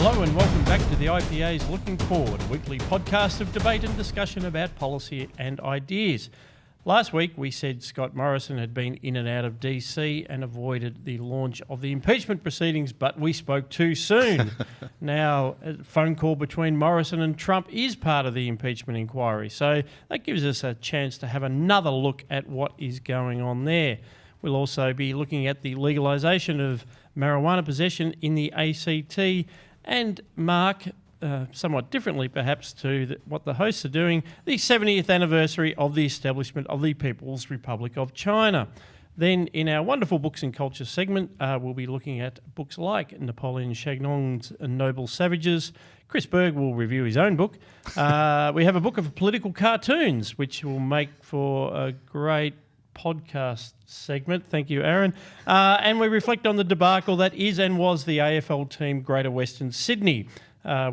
Hello and welcome back to the IPA's Looking Forward, a weekly podcast of debate and discussion about policy and ideas. Last week we said Scott Morrison had been in and out of DC and avoided the launch of the impeachment proceedings, but we spoke too soon. Now, a phone call between Morrison and Trump is part of the impeachment inquiry, so that gives us a chance to have another look at what is going on there. We'll also be looking at the legalisation of marijuana possession in the ACT and mark, somewhat differently perhaps to what the hosts are doing, the 70th anniversary of the establishment of the People's Republic of China. Then in our wonderful books and culture segment, we'll be looking at books like Napoleon Chagnon's Noble Savages. Chris Berg will review his own book. We have a book of political cartoons, which will make for a great podcast segment. Thank you, Aaron. And we reflect on the debacle that is and was the AFL team Greater Western Sydney,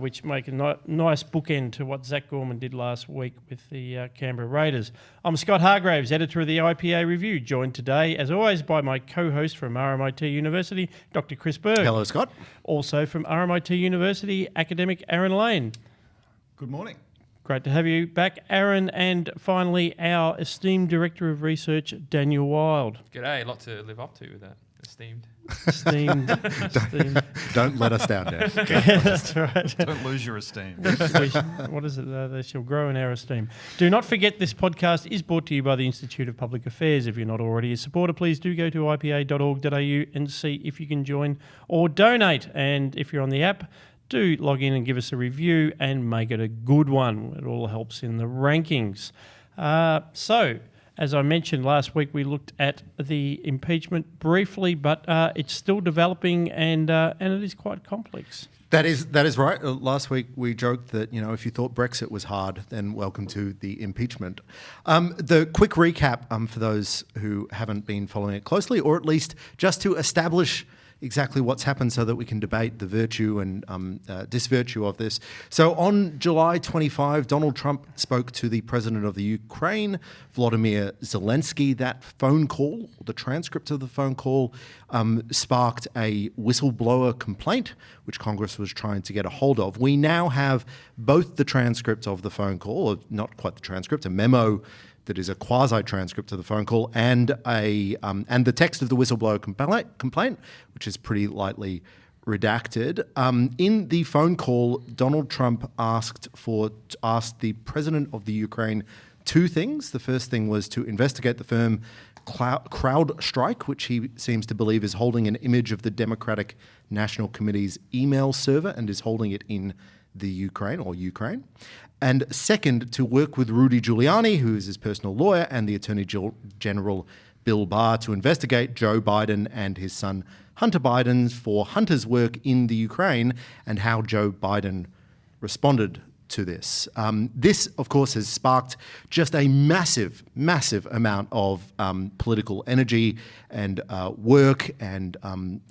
which make a nice bookend to what Zach Gorman did last week with the Canberra Raiders. I'm Scott Hargreaves, editor of the IPA Review, joined today, as always, by my co-host from RMIT University, Dr. Chris Berg. Hello, Scott. Also from RMIT University, academic Aaron Lane. Good morning. Great to have you back, Aaron. And finally, our esteemed Director of Research, Daniel Wild. G'day, a lot to live up to with that. Esteemed. Don't let us down, Dan. Yeah, that's right. Don't lose your esteem. What is it? They shall grow in our esteem. Do not forget this podcast is brought to you by the Institute of Public Affairs. If you're not already a supporter, please do go to ipa.org.au and see if you can join or donate. And if you're on the app, do log in and give us a review and make it a good one. It all helps in the rankings. So, as I mentioned last week, we looked at the impeachment briefly, but it's still developing and it is quite complex. That is right. Last week we joked that, if you thought Brexit was hard, then welcome to the impeachment. The quick recap for those who haven't been following it closely, or at least just to establish exactly what's happened so that we can debate the virtue and disvirtue of this. So on July 25, Donald Trump spoke to the president of the Ukraine, Volodymyr Zelensky. That phone call, the transcript of the phone call, sparked a whistleblower complaint, which Congress was trying to get a hold of. We now have both the transcript of the phone call, or not quite the transcript, a memo that is a quasi-transcript of the phone call, and the text of the whistleblower complaint, which is pretty lightly redacted. In the phone call, Donald Trump asked the president of the Ukraine two things. The first thing was to investigate the firm CrowdStrike, which he seems to believe is holding an image of the Democratic National Committee's email server and is holding it in the Ukraine. And second, to work with Rudy Giuliani, who is his personal lawyer, and the Attorney General Bill Barr to investigate Joe Biden and his son Hunter Biden for Hunter's work in the Ukraine and how Joe Biden responded to this. This, of course, has sparked just a massive amount of political energy and work and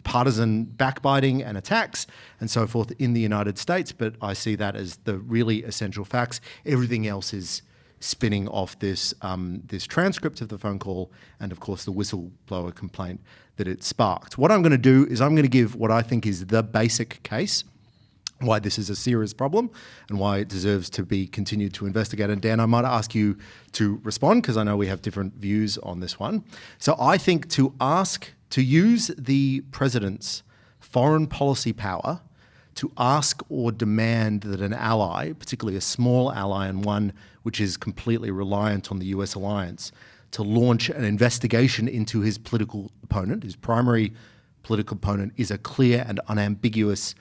partisan backbiting and attacks and so forth in the United States. But I see that as the really essential facts. Everything else is spinning off this transcript of the phone call and, of course, the whistleblower complaint that it sparked. What I'm going to do is I'm going to give what I think is the basic case why this is a serious problem and why it deserves to be continued to investigate. And Dan, I might ask you to respond because I know we have different views on this one. So I think to use the president's foreign policy power to ask or demand that an ally, particularly a small ally and one which is completely reliant on the US alliance, to launch an investigation into his political opponent, his primary political opponent, is a clear and unambiguous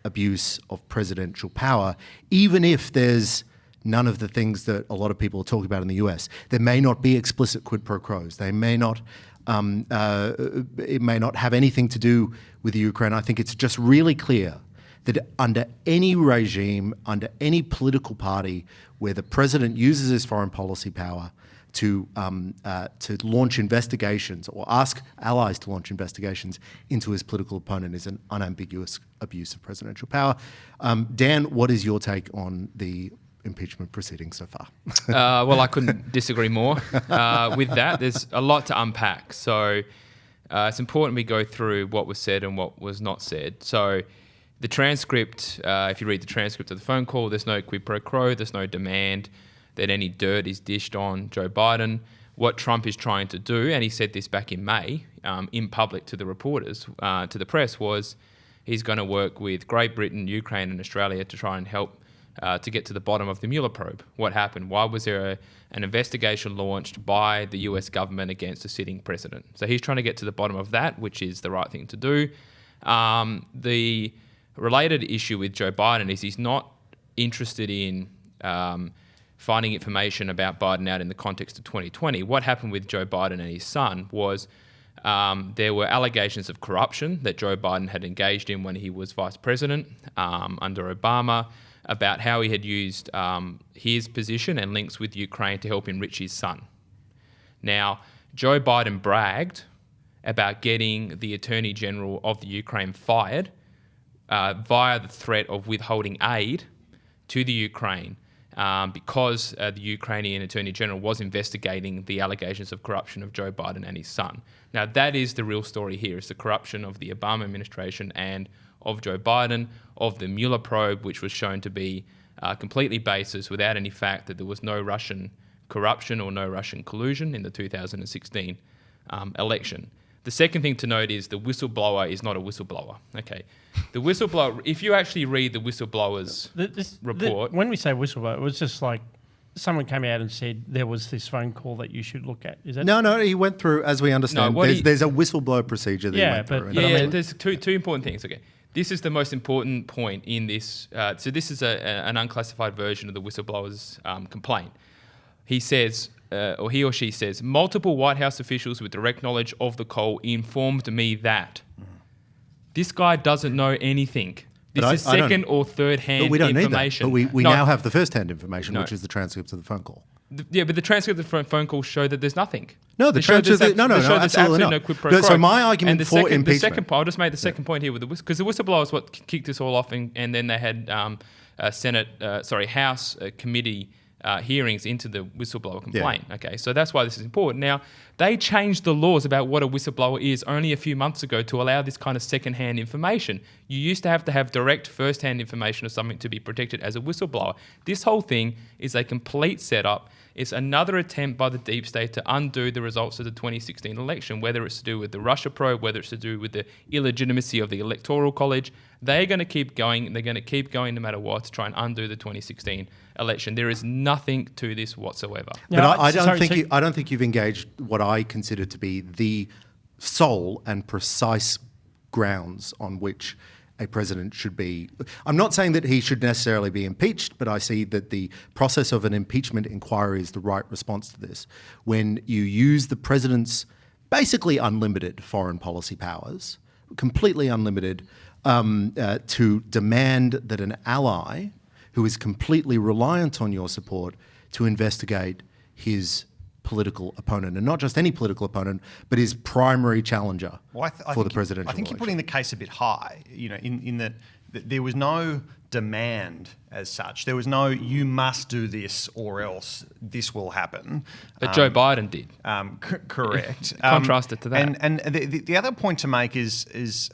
abuse of presidential power, even if there's none of the things that a lot of people are talking about in the US. There may not be explicit quid pro quos. They may not, it may not have anything to do with the Ukraine. I think it's just really clear that under any regime, under any political party where the president uses his foreign policy power to launch investigations or ask allies to launch investigations into his political opponent is an unambiguous abuse of presidential power. Dan, what is your take on the impeachment proceedings so far? Well, I couldn't disagree more with that. There's a lot to unpack. So it's important we go through what was said and what was not said. So The transcript, if you read the transcript of the phone call, there's no quid pro quo, there's no demand that any dirt is dished on Joe Biden. What Trump is trying to do, and he said this back in May in public to the reporters, to the press, was he's going to work with Great Britain, Ukraine and Australia to try and help to get to the bottom of the Mueller probe. What happened? Why was there an investigation launched by the US government against a sitting president? So he's trying to get to the bottom of that, which is the right thing to do. The related issue with Joe Biden is he's not interested in finding information about Biden out in the context of 2020. What happened with Joe Biden and his son was there were allegations of corruption that Joe Biden had engaged in when he was vice president under Obama, about how he had used his position and links with Ukraine to help enrich his son. Now, Joe Biden bragged about getting the Attorney General of the Ukraine fired via the threat of withholding aid to the Ukraine because the Ukrainian Attorney General was investigating the allegations of corruption of Joe Biden and his son. Now, that is the real story here. It's the corruption of the Obama administration and of Joe Biden, of the Mueller probe, which was shown to be completely baseless without any fact that there was no Russian corruption or no Russian collusion in the 2016 election. The second thing to note is the whistleblower is not a whistleblower. Okay, the whistleblower, if you actually read the whistleblower's report... when we say whistleblower, it was just like someone came out and said there was this phone call that you should look at. Is that... No, he went through, as we understand, there's a whistleblower procedure that he went through. But I mean, there's two important things. Okay, this is the most important point in this. So this is an unclassified version of the whistleblower's complaint. He says... or he or she says, multiple White House officials with direct knowledge of the call informed me that. This guy doesn't know anything. This is second or third hand information. But we don't need that. But we now have the first hand information, which is the transcripts of the phone call. But the transcript of the phone call show that there's nothing. No, the transcript... absolutely not. No quid pro quo. So my argument for impeachment... I'll just make the second point here with because the whistleblower is what kicked this all off, and then they had House committee hearings into the whistleblower complaint. Yeah. Okay, so that's why this is important. Now, they changed the laws about what a whistleblower is only a few months ago to allow this kind of second-hand information. You used to have direct first-hand information of something to be protected as a whistleblower. This whole thing is a complete setup. It's another attempt by the deep state to undo the results of the 2016 election, whether it's to do with the Russia probe, whether it's to do with the illegitimacy of the Electoral College. They're going to keep going. They're going to keep going no matter what to try and undo the 2016 election. There is nothing to this whatsoever. But I don't think you've engaged what I consider to be the sole and precise grounds on which a president should be. I'm not saying that he should necessarily be impeached, but I see that the process of an impeachment inquiry is the right response to this. When you use the president's basically unlimited foreign policy powers, completely unlimited, to demand that an ally who is completely reliant on your support to investigate his political opponent, and not just any political opponent, but his primary challenger for the presidential election. I think you're putting the case a bit high, in that there was no demand as such. There was no, you must do this or else this will happen. But Joe Biden did. Correct. Contrast it to that. And the other point to make is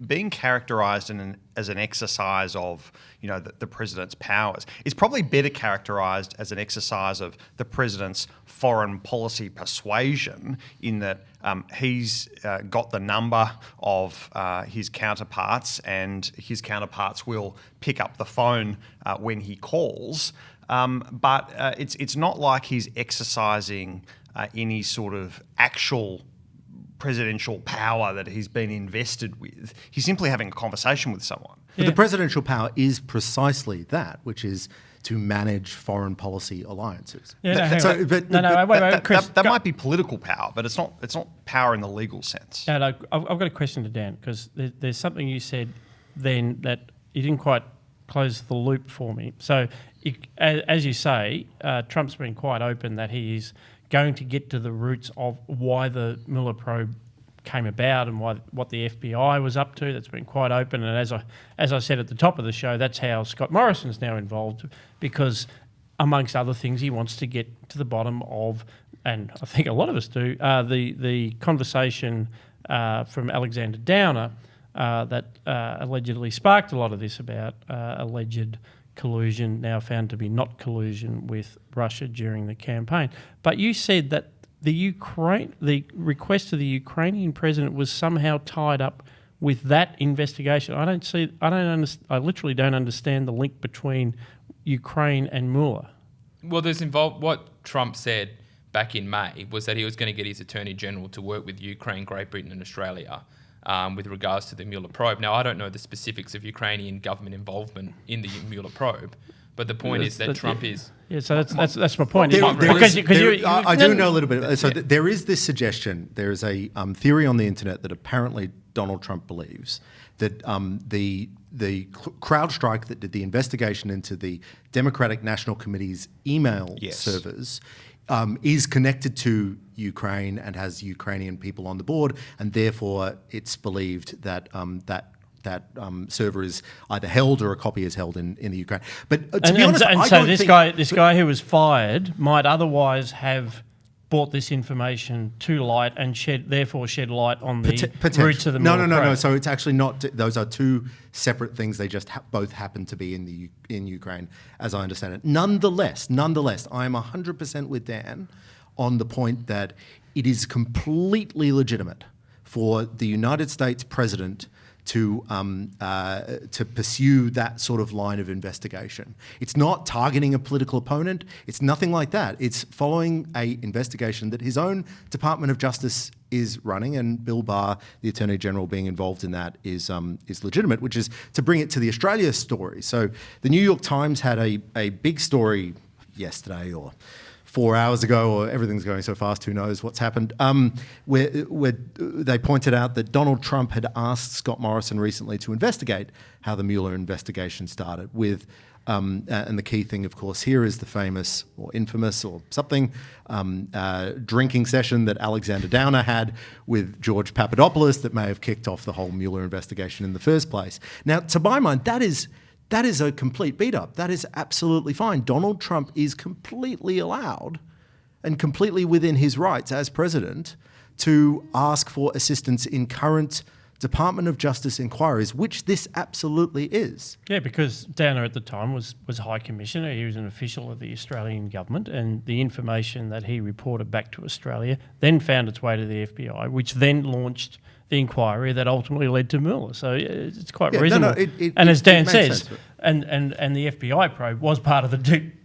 being characterised as an exercise of the president's powers is probably better characterised as an exercise of the president's foreign policy persuasion, in that he's got the number of his counterparts, and his counterparts will pick up the phone when he calls. But it's not like he's exercising any sort of actual presidential power that he's been invested with. He's simply having a conversation with someone. But the presidential power is precisely that, which is to manage foreign policy alliances. Wait, Chris. That might be political power, but it's not power in the legal sense. No, I've got a question to Dan, because there's something you said then that you didn't quite close the loop for me. So, as you say, Trump's been quite open that he is going to get to the roots of why the Mueller probe came about and what the FBI was up to. That's been quite open, and as I said at the top of the show, that's how Scott Morrison's now involved, because amongst other things, he wants to get to the bottom of, and I think a lot of us do, the conversation from Alexander Downer that allegedly sparked a lot of this about alleged collusion, now found to be not collusion, with Russia during the campaign. But you said that the request of the Ukrainian president was somehow tied up with that investigation. I literally don't understand the link between Ukraine and Mueller. Well, what Trump said back in May was that he was going to get his Attorney General to work with Ukraine, Great Britain and Australia with regards to the Mueller probe. Now, I don't know the specifics of Ukrainian government involvement in the Mueller probe, but the point is that Trump is... Yeah, so that's my point. I do know a little bit. So there is this suggestion, there is a theory on the internet that apparently Donald Trump believes that the CrowdStrike that did the investigation into the Democratic National Committee's email servers is connected to Ukraine and has Ukrainian people on the board, and therefore it's believed that that server is either held or a copy is held in the Ukraine. But to be honest, this guy who was fired might otherwise have brought this information to light and therefore shed light on the roots of the Mueller probe. No. So it's actually not. Those are two separate things. They just both happen to be in Ukraine, as I understand it. Nonetheless, I am 100% with Dan on the point that it is completely legitimate for the United States president to pursue that sort of line of investigation. It's not targeting a political opponent. It's nothing like that. It's following a investigation that his own Department of Justice is running, and Bill Barr, the Attorney General, being involved in that is legitimate, which is to bring it to the Australia story. So the New York Times had a big story yesterday or 4 hours ago, or everything's going so fast, who knows what's happened, where they pointed out that Donald Trump had asked Scott Morrison recently to investigate how the Mueller investigation started with, and the key thing, of course, here is the famous or infamous or something drinking session that Alexander Downer had with George Papadopoulos that may have kicked off the whole Mueller investigation in the first place. Now, to my mind, that is a complete beat-up. That is absolutely fine. Donald Trump is completely allowed and completely within his rights as president to ask for assistance in current Department of Justice inquiries, which this absolutely is. Yeah, because Downer at the time was High Commissioner. He was an official of the Australian government, and the information that he reported back to Australia then found its way to the FBI, which then launched the inquiry that ultimately led to Mueller. So it's quite reasonable. And as Dan says, and the FBI probe was part of the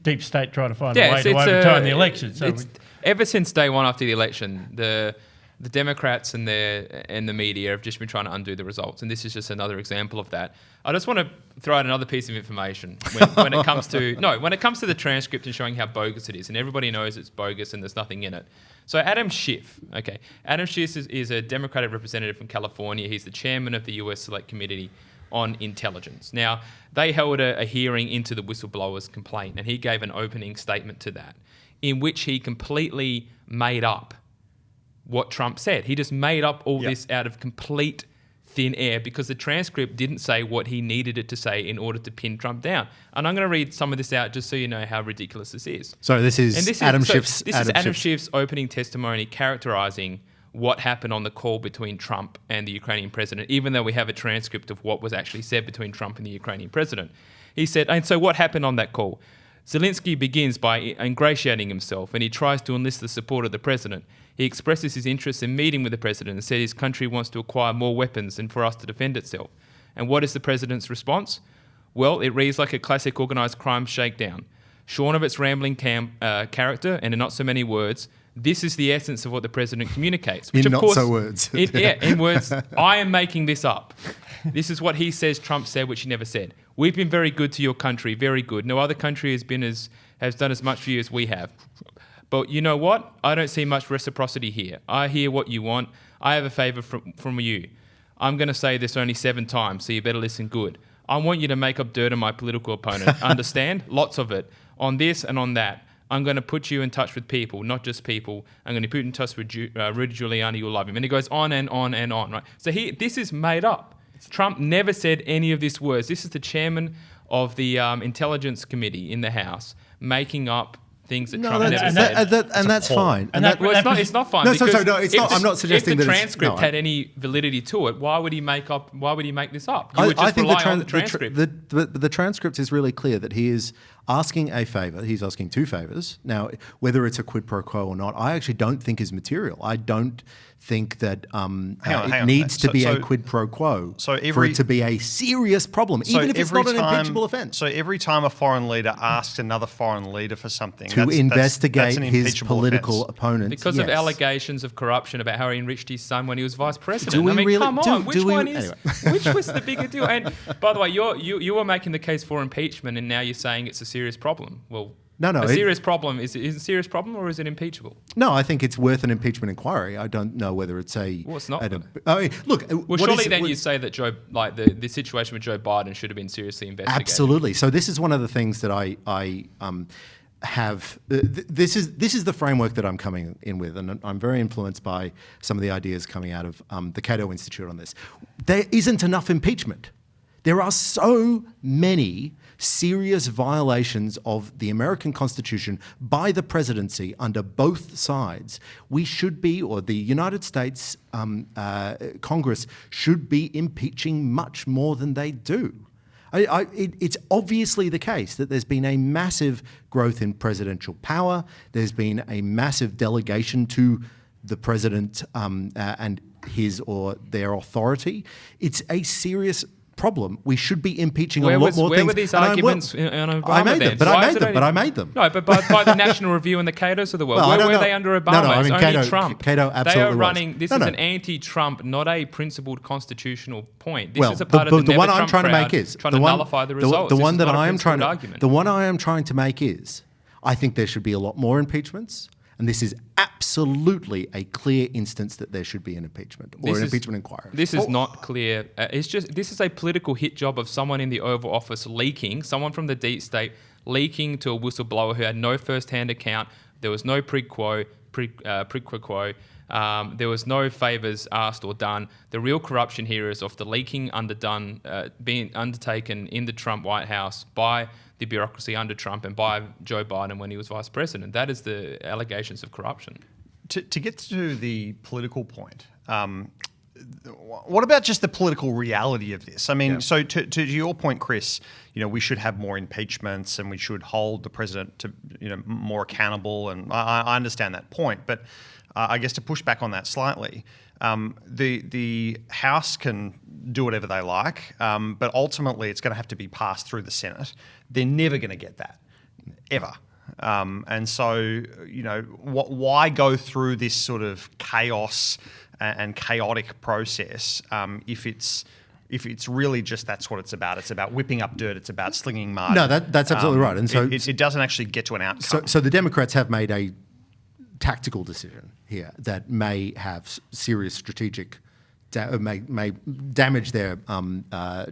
deep state trying to find a way to overturn the election. So ever since day one after the election, the Democrats and the media have just been trying to undo the results, and this is just another example of that. I just want to throw out another piece of information when it comes to the transcript and showing how bogus it is, and everybody knows it's bogus and there's nothing in it. So Adam Schiff is a Democratic representative from California. He's the chairman of the US Select Committee on Intelligence. Now, they held a hearing into the whistleblower's complaint, and he gave an opening statement to that, in which he completely made up what Trump said. He just made up all this out of complete thin air because the transcript didn't say what he needed it to say in order to pin Trump down. And I'm going to read some of this out just so you know how ridiculous this is. So this is Adam Schiff's opening testimony characterizing what happened on the call between Trump and the Ukrainian president, even though we have a transcript of what was actually said between Trump and the Ukrainian president. He said, and so what happened on that call? Zelensky begins by ingratiating himself, and he tries to enlist the support of the president. He expresses his interest in meeting with the president and said his country wants to acquire more weapons and for us to defend itself. And what is the president's response? Well, it reads like a classic organised crime shakedown. Shorn of its rambling character and in not so many words, this is the essence of what the president communicates. Which, in of course, not so words. In words, I am making this up. This is what he says Trump said, which he never said. We've been very good to your country, very good. No other country has done as much for you as we have. But you know what? I don't see much reciprocity here. I hear what you want. I have a favour from you. I'm going to say this only 7 times, so you better listen good. I want you to make up dirt on my political opponent. Understand? Lots of it. On this and on that. I'm going to put you in touch with people, not just people. I'm going to put you in touch with Rudy Giuliani. You'll love him. And it goes on and on and on. Right? So this is made up. Trump never said any of these words. This is the chairman of the Intelligence Committee in the House making up things that No, Trump that's, never said. and that's fine. And that, Well, it's not fine. No, because it's not. I'm not suggesting if that the it's- transcript no, had any validity to it, why would he make this up? You I would just think rely on the transcript. the transcript is really clear that he is asking a favour. He's asking two favours. Now, whether it's a quid pro quo or not, I actually don't think is material. I don't think that it needs to be a quid pro quo for it to be a serious problem, even if it's not an impeachable offence. So every time a foreign leader asks another foreign leader for something to investigate that's an his impeachable political offence. opponent, Because of yes. allegations of corruption about how he enriched his son when he was vice president. Do we I mean, really- come on, which one is? anyway. Which was the bigger deal? And by the way, you were making the case for impeachment, and now you're saying it's a serious problem. Well, No, a serious problem is it a serious problem or is it impeachable? No, I think it's worth an impeachment inquiry. I don't know whether it's a. Well, it's not. I mean, look. Well, surely then you'd say that the situation with Joe Biden should have been seriously investigated. Absolutely. So this is one of the things that I have. This is the framework that I'm coming in with, and I'm very influenced by some of the ideas coming out of the Cato Institute on this. There isn't enough impeachment. There are so many serious violations of the American Constitution by the presidency under both sides. We should be, or the United States Congress should be impeaching much more than they do. It's obviously the case that there's been a massive growth in presidential power. There's been a massive delegation to the president and his or their authority. It's a serious problem. We should be impeaching on a lot more things. Where were these arguments on Obama? I made them, but I made them. No, but by the National Review and the Catos of the world. Where were they under Obama? No, I mean, it's only Trump. Cato absolutely They are was. running. This is an anti-Trump, not a principled constitutional point. This Well, is a part of the one Never I'm trying Trump to make crowd is trying to nullify the results. The This one is that not a I am principled trying argument. the one I am trying to make is, I think there should be a lot more impeachments, and this is absolutely a clear instance that there should be an impeachment or an impeachment inquiry. This is not clear. It's just this is a political hit job of someone in the Oval Office leaking, someone from the deep state leaking to a whistleblower who had no first-hand account. There was no quid pro quo. There was no favours asked or done. The real corruption here is of the leaking being undertaken in the Trump White House by the bureaucracy under Trump and by Joe Biden when he was vice president. That is the allegations of corruption. To get to the political point, what about just the political reality of this? I mean, so to your point, Chris, we should have more impeachments and we should hold the president to more accountable, and I understand that point, but I guess to push back on that slightly, the House can do whatever they like, but ultimately it's going to have to be passed through the Senate. They're never going to get that, ever. And so, why go through this sort of chaos and chaotic process if it's really just that's what it's about? It's about whipping up dirt. It's about slinging mud. No, that's absolutely right. And so it doesn't actually get to an outcome. So the Democrats have made a tactical decision here that may have serious strategic may damage their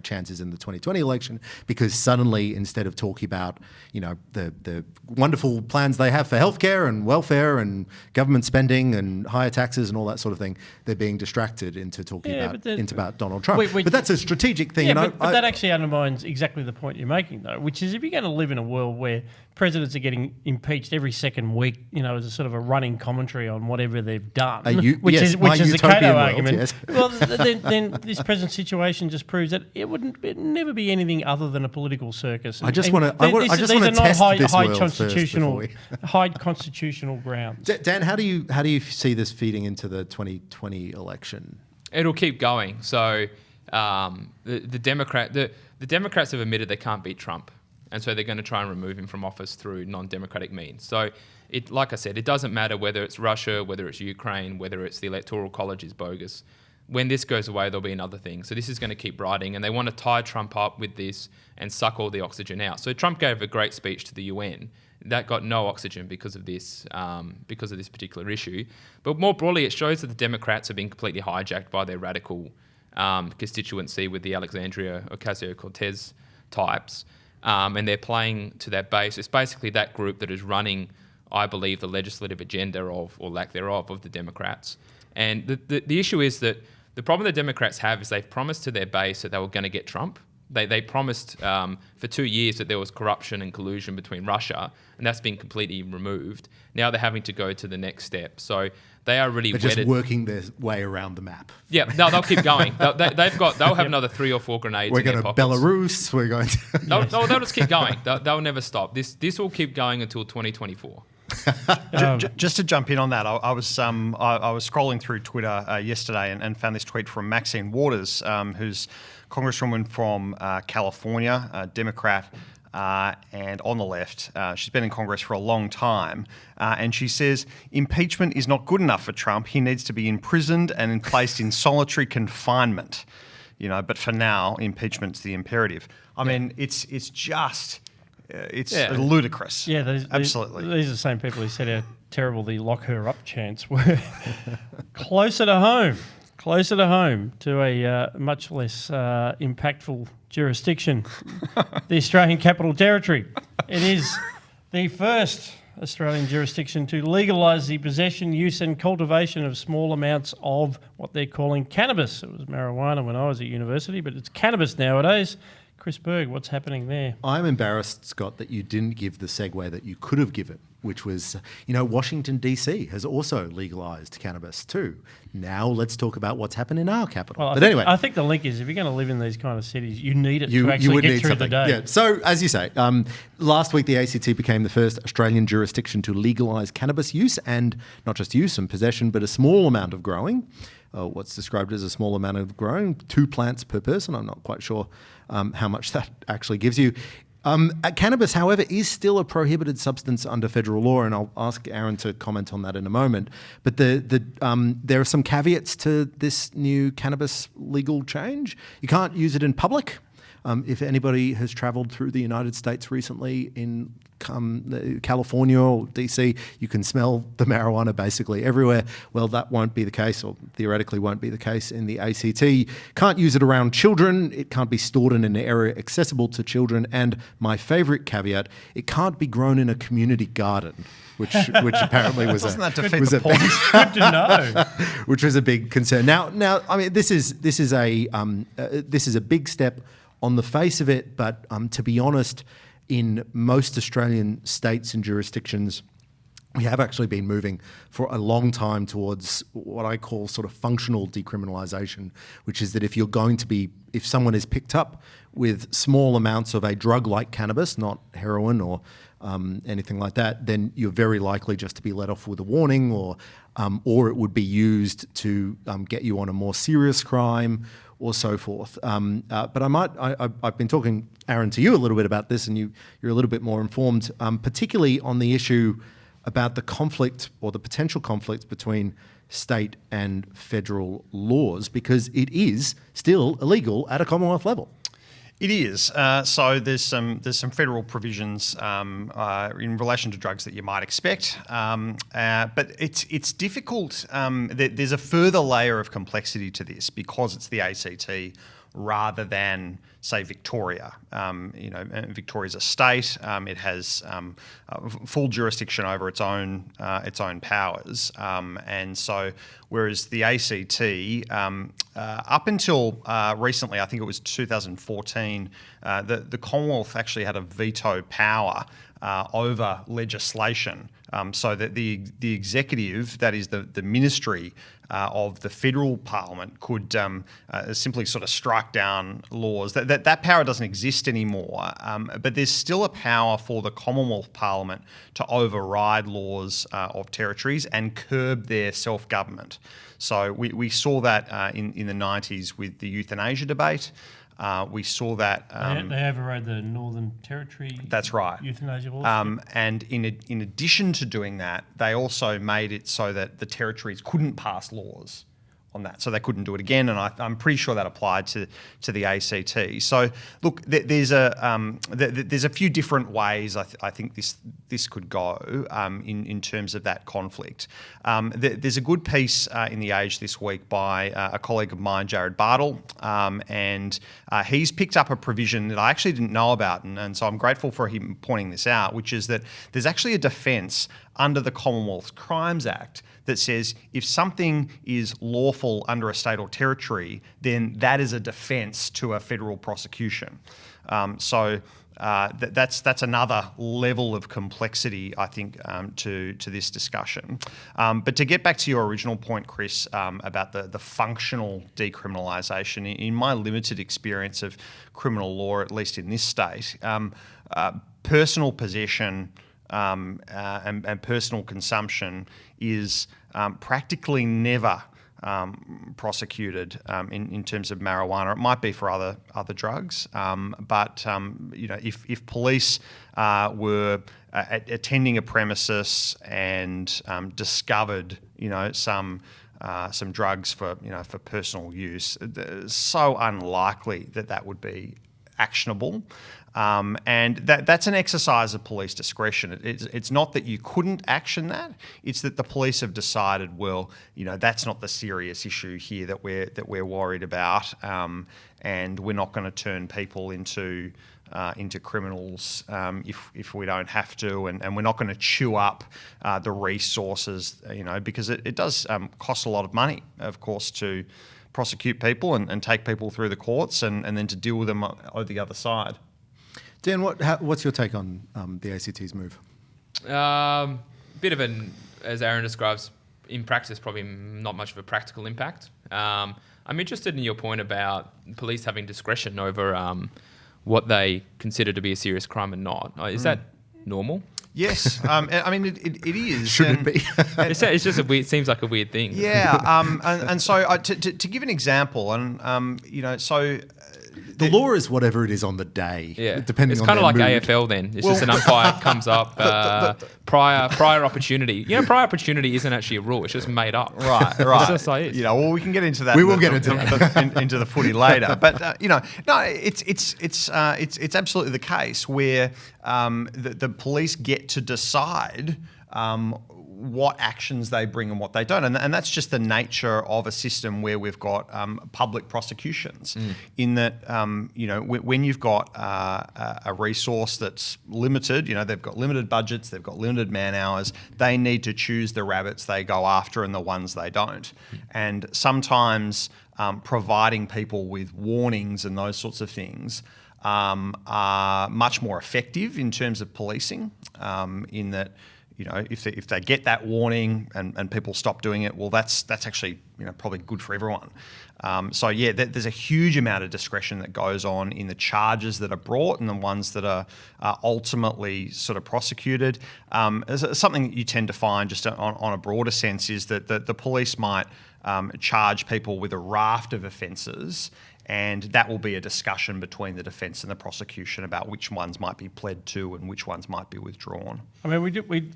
chances in the 2020 election, because suddenly, instead of talking about the wonderful plans they have for healthcare and welfare and government spending and higher taxes and all that sort of thing, they're being distracted into talking about Donald Trump. But that's a strategic thing. Yeah, but that actually undermines exactly the point you're making, though, which is if you're going to live in a world where presidents are getting impeached every second week, as a sort of a running commentary on whatever they've done, which is the Cato argument. Yes. Well, then this present situation just proves that it'd never be anything other than a political circus. I just want to test this world high constitutional grounds. Dan, how do you see this feeding into the 2020 election? It'll keep going. So the Democrats have admitted they can't beat Trump. And so they're going to try and remove him from office through non-democratic means. So, like I said, it doesn't matter whether it's Russia, whether it's Ukraine, whether it's the Electoral College is bogus. When this goes away, there'll be another thing. So this is going to keep riding, and they want to tie Trump up with this and suck all the oxygen out. So Trump gave a great speech to the UN. That got no oxygen because of this particular issue. But more broadly, it shows that the Democrats have been completely hijacked by their radical constituency with the Alexandria Ocasio-Cortez types. And they're playing to that base. It's basically that group that is running, I believe, the legislative agenda of, or lack thereof, of the Democrats. And the issue is that the problem the Democrats have is they've promised to their base that they were going to get Trump. They promised for 2 years that there was corruption and collusion between Russia, and that's been completely removed. Now they're having to go to the next step. So they are really They're just working their way around the map. Yeah, no, they'll keep going. They'll have another 3 or 4 grenades. We're in their going to pockets. Belarus. We're going to. They'll just keep going. They'll never stop. This will keep going until 2024. Just to jump in on that, I was scrolling through Twitter yesterday and found this tweet from Maxine Waters, who's Congresswoman from California, a Democrat, and on the left. She's been in Congress for a long time, and she says, impeachment is not good enough for Trump. He needs to be imprisoned and placed in solitary confinement. But for now, impeachment's the imperative. I mean, it's just... It's ludicrous. Yeah, absolutely. These are the same people who said how terrible the lock her up chants were. Closer to home to a much less impactful jurisdiction, the Australian Capital Territory. It is the first Australian jurisdiction to legalise the possession, use and cultivation of small amounts of what they're calling cannabis. It was marijuana when I was at university, but it's cannabis nowadays. Chris Berg, what's happening there? I'm embarrassed, Scott, that you didn't give the segue that you could have given, which was, Washington, D.C. has also legalised cannabis too. Now let's talk about what's happened in our capital. Well, Anyway. I think the link is if you're going to live in these kind of cities, you need it to actually get through the day. Yeah. So, as you say, last week the ACT became the first Australian jurisdiction to legalise cannabis use, and not just use and possession, but a small amount of growing. What's described as a small amount of growing, 2 plants per person. I'm not quite sure how much that actually gives you. Cannabis, however, is still a prohibited substance under federal law, and I'll ask Aaron to comment on that in a moment. But there are some caveats to this new cannabis legal change. You can't use it in public. If anybody has travelled through the United States recently in California or DC, you can smell the marijuana basically everywhere. Well, that won't be the case, or theoretically won't be the case in the ACT. Can't use it around children. It can't be stored in an area accessible to children. And my favourite caveat, it can't be grown in a community garden. Which apparently was doesn't that defeat the point? Good to know. Which was a big concern. Now, I mean, this is a big step on the face of it, but to be honest, in most Australian states and jurisdictions, we have actually been moving for a long time towards what I call sort of functional decriminalisation, which is that if someone is picked up with small amounts of a drug like cannabis, not heroin or anything like that, then you're very likely just to be let off with a warning, or it would be used to get you on a more serious crime, or so forth. But I've been talking, Aaron, to you a little bit about this, and you're a little bit more informed, particularly on the issue about the conflict or the potential conflict between state and federal laws, because it is still illegal at a Commonwealth level. It is. So there's some federal provisions in relation to drugs that you might expect, but it's difficult. There's a further layer of complexity to this because it's the ACT rather than, say, Victoria. Victoria's a state. It has full jurisdiction over its own powers, and so whereas the ACT, up until recently, I think it was 2014, the Commonwealth actually had a veto power over legislation, so that the executive, that is the ministry of the federal parliament, could simply sort of strike down laws. That power doesn't exist anymore, but there's still a power for the Commonwealth Parliament to override laws of territories and curb their self-government. So we saw that in the 90s with the euthanasia debate. We saw that they overrode the Northern Territory. That's right. Euthanasia laws. And in addition to doing that, they also made it so that the territories couldn't pass laws on that, so they couldn't do it again. And I'm pretty sure that applied to the ACT. So look, there's a few different ways I think this could go in terms of that conflict. There's a good piece in The Age this week by a colleague of mine, Jared Bartle, and he's picked up a provision that I actually didn't know about, and so I'm grateful for him pointing this out, which is that there's actually a defence under the Commonwealth Crimes Act that says if something is lawful lawful under a state or territory, then that is a defence to a federal prosecution. That's another level of complexity, I think, to this discussion. But to get back to your original point, Chris, about the functional decriminalisation, in my limited experience of criminal law, at least in this state, personal possession and personal consumption is practically never prosecuted in terms of marijuana. It might be for other drugs, but if police were attending a premises and discovered some drugs for personal use, so unlikely that would be actionable. And that's an exercise of police discretion. It's not that you couldn't action that; it's that the police have decided, well, that's not the serious issue here that we're worried about, and we're not going to turn people into criminals if we don't have to, and we're not going to chew up the resources, because it does cost a lot of money, of course, to prosecute people and take people through the courts and then to deal with them on the other side. Dan, what's your take on the ACT's move? Bit of as Aaron describes, in practice, probably not much of a practical impact. I'm interested in your point about police having discretion over what they consider to be a serious crime and not. Is that normal? Yes, I mean it is. Should it be? It's just it seems like a weird thing. Yeah, and so to give an example, so. The law is whatever it is on the day, depending it's on kind of like mood. AFL then. It's just an umpire comes up, prior opportunity. Prior opportunity isn't actually a rule. It's just made up. Right. It's just like it is. Well, we can get into that. We will get into that. into the footy later. But no, it's absolutely the case where the police get to decide what actions they bring and what they don't. And that's just the nature of a system where we've got public prosecutions in that, when you've got a resource that's limited, they've got limited budgets, they've got limited man hours, they need to choose the rabbits they go after and the ones they don't. And sometimes providing people with warnings and those sorts of things are much more effective in terms of policing, in that, if they get that warning and people stop doing it, well, that's actually probably good for everyone. There's a huge amount of discretion that goes on in the charges that are brought and the ones that are ultimately sort of prosecuted. Something that you tend to find just on a broader sense is that the police might charge people with a raft of offences, and that will be a discussion between the defence and the prosecution about which ones might be pled to and which ones might be withdrawn. I mean,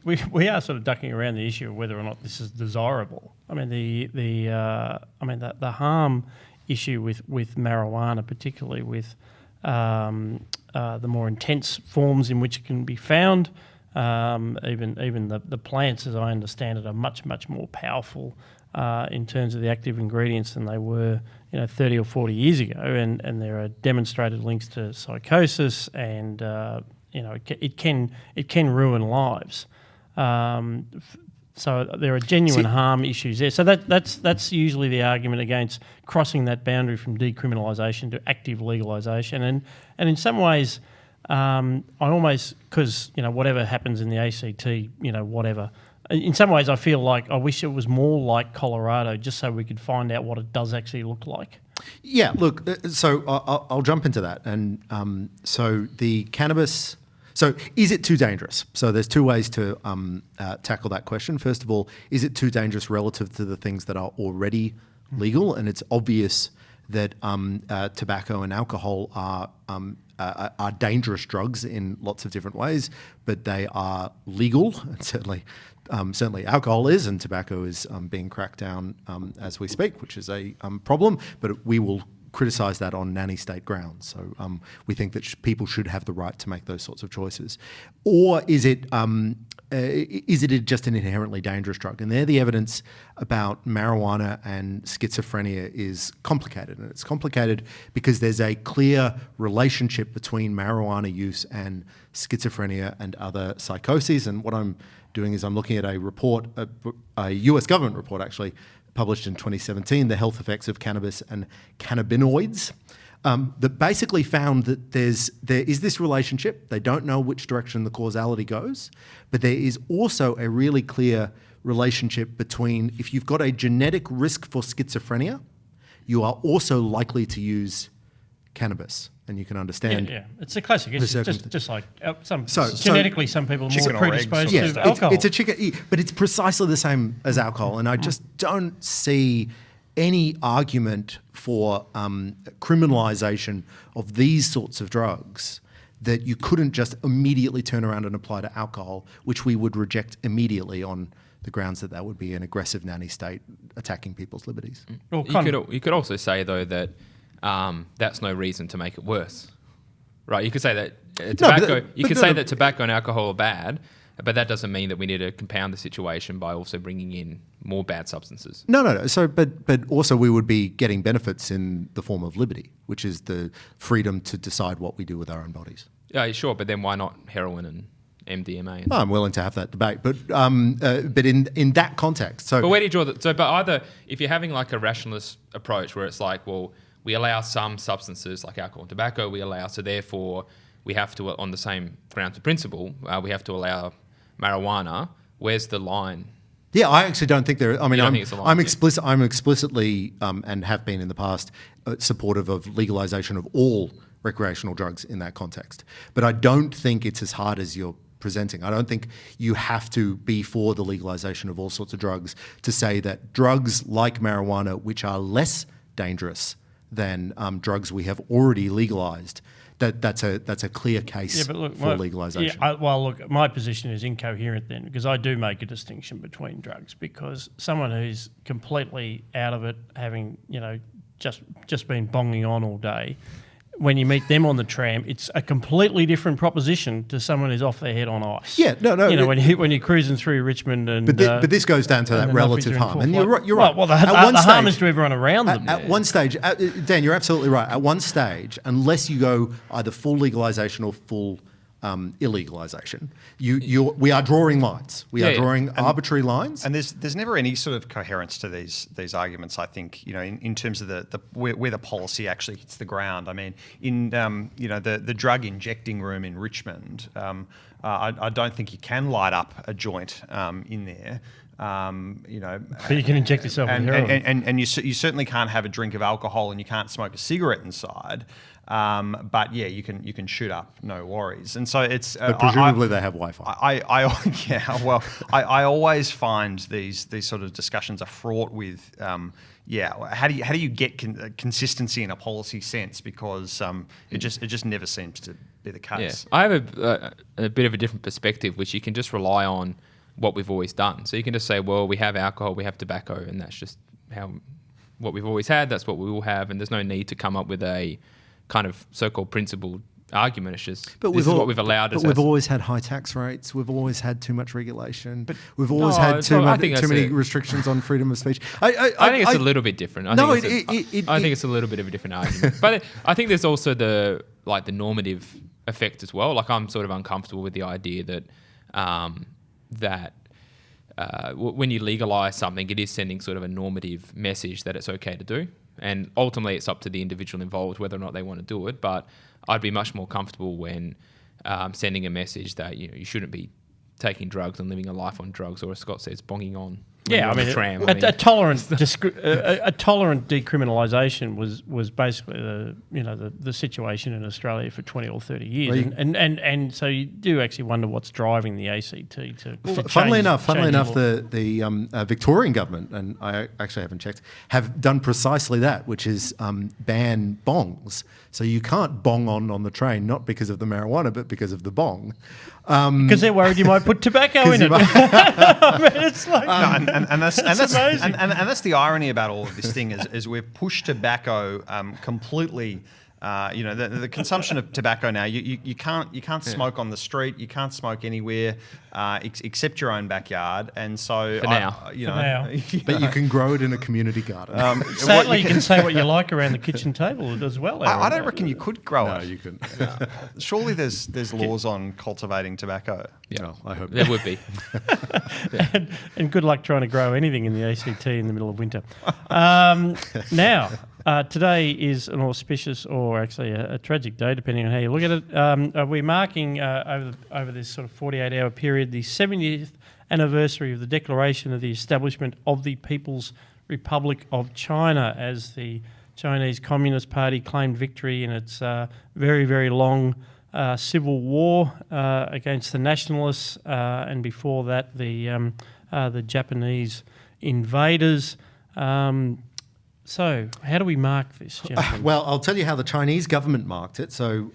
we are sort of ducking around the issue of whether or not this is desirable. I mean, the harm issue with marijuana, particularly with the more intense forms in which it can be found, even the plants, as I understand it, are much more powerful in terms of the active ingredients than they were 30 or 40 years ago, and there are demonstrated links to psychosis, and it can ruin lives. So there are genuine harm issues there. So that's usually the argument against crossing that boundary from decriminalisation to active legalisation, and in some ways, I almost, because whatever happens in the ACT, whatever. In some ways, I feel like I wish it was more like Colorado, just so we could find out what it does actually look like. Yeah, look, so I'll jump into that. And so the cannabis, so is it too dangerous? So there's two ways to tackle that question. First of all, is it too dangerous relative to the things that are already legal? And it's obvious that tobacco and alcohol are dangerous drugs in lots of different ways, but they are legal, and certainly alcohol is, and tobacco is being cracked down as we speak, which is a problem, but we will criticise that on nanny state grounds. So we think that people should have the right to make those sorts of choices. Or is it just an inherently dangerous drug? And there the evidence about marijuana and schizophrenia is complicated. And it's complicated because there's a clear relationship between marijuana use and schizophrenia and other psychoses. And what I'm doing is I'm looking at a report, a US government report actually, published in 2017, The Health Effects of Cannabis and Cannabinoids, that basically found that there is this relationship. They don't know which direction the causality goes, but there is also a really clear relationship between if you've got a genetic risk for schizophrenia, you are also likely to use cannabis. And you can understand. Yeah. It's a classic. It's just like genetically, some people are more chicken or eggs predisposed or to alcohol. It's a chicken, but it's precisely the same as alcohol. And I just don't see any argument for criminalisation of these sorts of drugs that you couldn't just immediately turn around and apply to alcohol, which we would reject immediately on the grounds that would be an aggressive nanny state attacking people's liberties. Well, You could also say, though, that that's no reason to make it worse, right? You could say that tobacco and alcohol are bad, but that doesn't mean that we need to compound the situation by also bringing in more bad substances. No. So, but also we would be getting benefits in the form of liberty, which is the freedom to decide what we do with our own bodies. Yeah, sure, but then why not heroin and MDMA? I'm willing to have that debate, but in that context. So, but where do you draw that? So, but either if you're having like a rationalist approach where it's like, well, we allow some substances like alcohol and tobacco, so therefore we have to, on the same grounds of principle, we have to allow marijuana. Where's the line? Yeah, I actually don't think there. I mean, I'm explicitly and have been in the past supportive of legalization of all recreational drugs in that context. But I don't think it's as hard as you're presenting. I don't think you have to be for the legalization of all sorts of drugs to say that drugs like marijuana, which are less dangerous than drugs we have already legalized, that's a clear case for legalization. Look, my position is incoherent then, because I do make a distinction between drugs, because someone who's completely out of it, having just been bonging on all day, when you meet them on the tram, it's a completely different proposition to someone who's off their head on ice. Yeah, no. When you're cruising through Richmond and... But this goes down to that relative harm. And you're right. Well, the harm is to everyone around them. At one stage, Dan, you're absolutely right. At one stage, unless you go either full legalisation or full illegalisation, we are drawing lines. We are drawing arbitrary lines. And there's never any sort of coherence to these arguments, I think, in terms of where the policy actually hits the ground. I mean, in the drug injecting room in Richmond, I don't think you can light up a joint in there. But you can inject yourself with heroin. And you certainly can't have a drink of alcohol, and you can't smoke a cigarette inside. But yeah, you can shoot up, no worries. And so it's. But presumably they have Wi-Fi. I always find these sort of discussions are fraught with. How do you get consistency in a policy sense, because it just never seems to be the case. Yeah. I have a bit of a different perspective, which you can just rely on what we've always done. So you can just say, well, we have alcohol, we have tobacco, and that's just what we've always had. That's what we will have, and there's no need to come up with a kind of so-called principled argument. It's just this is what we've allowed. But we've always had high tax rates. We've always had too much regulation. But we've always had too many restrictions on freedom of speech. I think it's a little bit different. I think it's a little bit of a different argument. But I think there's also the normative effect as well. Like, I'm sort of uncomfortable with the idea that when you legalise something, it is sending sort of a normative message that it's okay to do. And ultimately, it's up to the individual involved whether or not they want to do it. But I'd be much more comfortable when sending a message that you shouldn't be taking drugs and living a life on drugs, or as Scott says, bonging on. The tram. A tolerant decriminalisation was basically the situation in Australia for 20 or 30 years, and so you do actually wonder what's driving the ACT to. Funnily enough, the Victorian government, and I actually haven't checked, have done precisely that, which is ban bongs. So you can't bong on the train, not because of the marijuana, but because of the bong. Because they're worried you might put tobacco in it. I mean, it's like and that's the irony about all of this thing is we've pushed tobacco completely the consumption of tobacco now, you can't smoke on the street, you can't smoke anywhere except your own backyard, and so For now. But you can grow it in a community garden. Sadly, you can say what you like around the kitchen table as well. Aaron. I don't reckon you could grow No, it. you couldn't. Surely there's laws on cultivating tobacco. Yeah, No, I hope there not. would be. and good luck trying to grow anything in the ACT in the middle of winter. Now, today is an auspicious or actually a tragic day, depending on how you look at it. We're marking over this sort of 48-hour period the 70th anniversary of the declaration of the establishment of the People's Republic of China, as the Chinese Communist Party claimed victory in its very, very long civil war against the nationalists, and before that the Japanese invaders. So, how do we mark this, gentlemen? Well, I'll tell you how the Chinese government marked it. So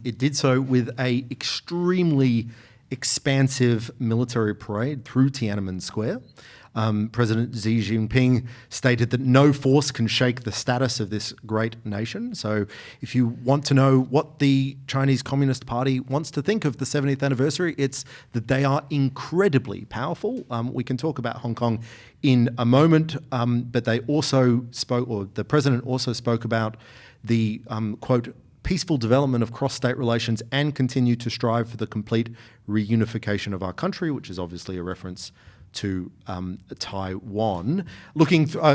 it did so with a extremely expansive military parade through Tiananmen Square. President Xi Jinping stated that no force can shake the status of this great nation. So if you want to know what the Chinese Communist Party wants to think of the 70th anniversary, it's that they are incredibly powerful. We can talk about Hong Kong in a moment, but they also spoke, or the president also spoke about the, quote, peaceful development of cross-state relations and continue to strive for the complete reunification of our country, which is obviously a reference to Taiwan.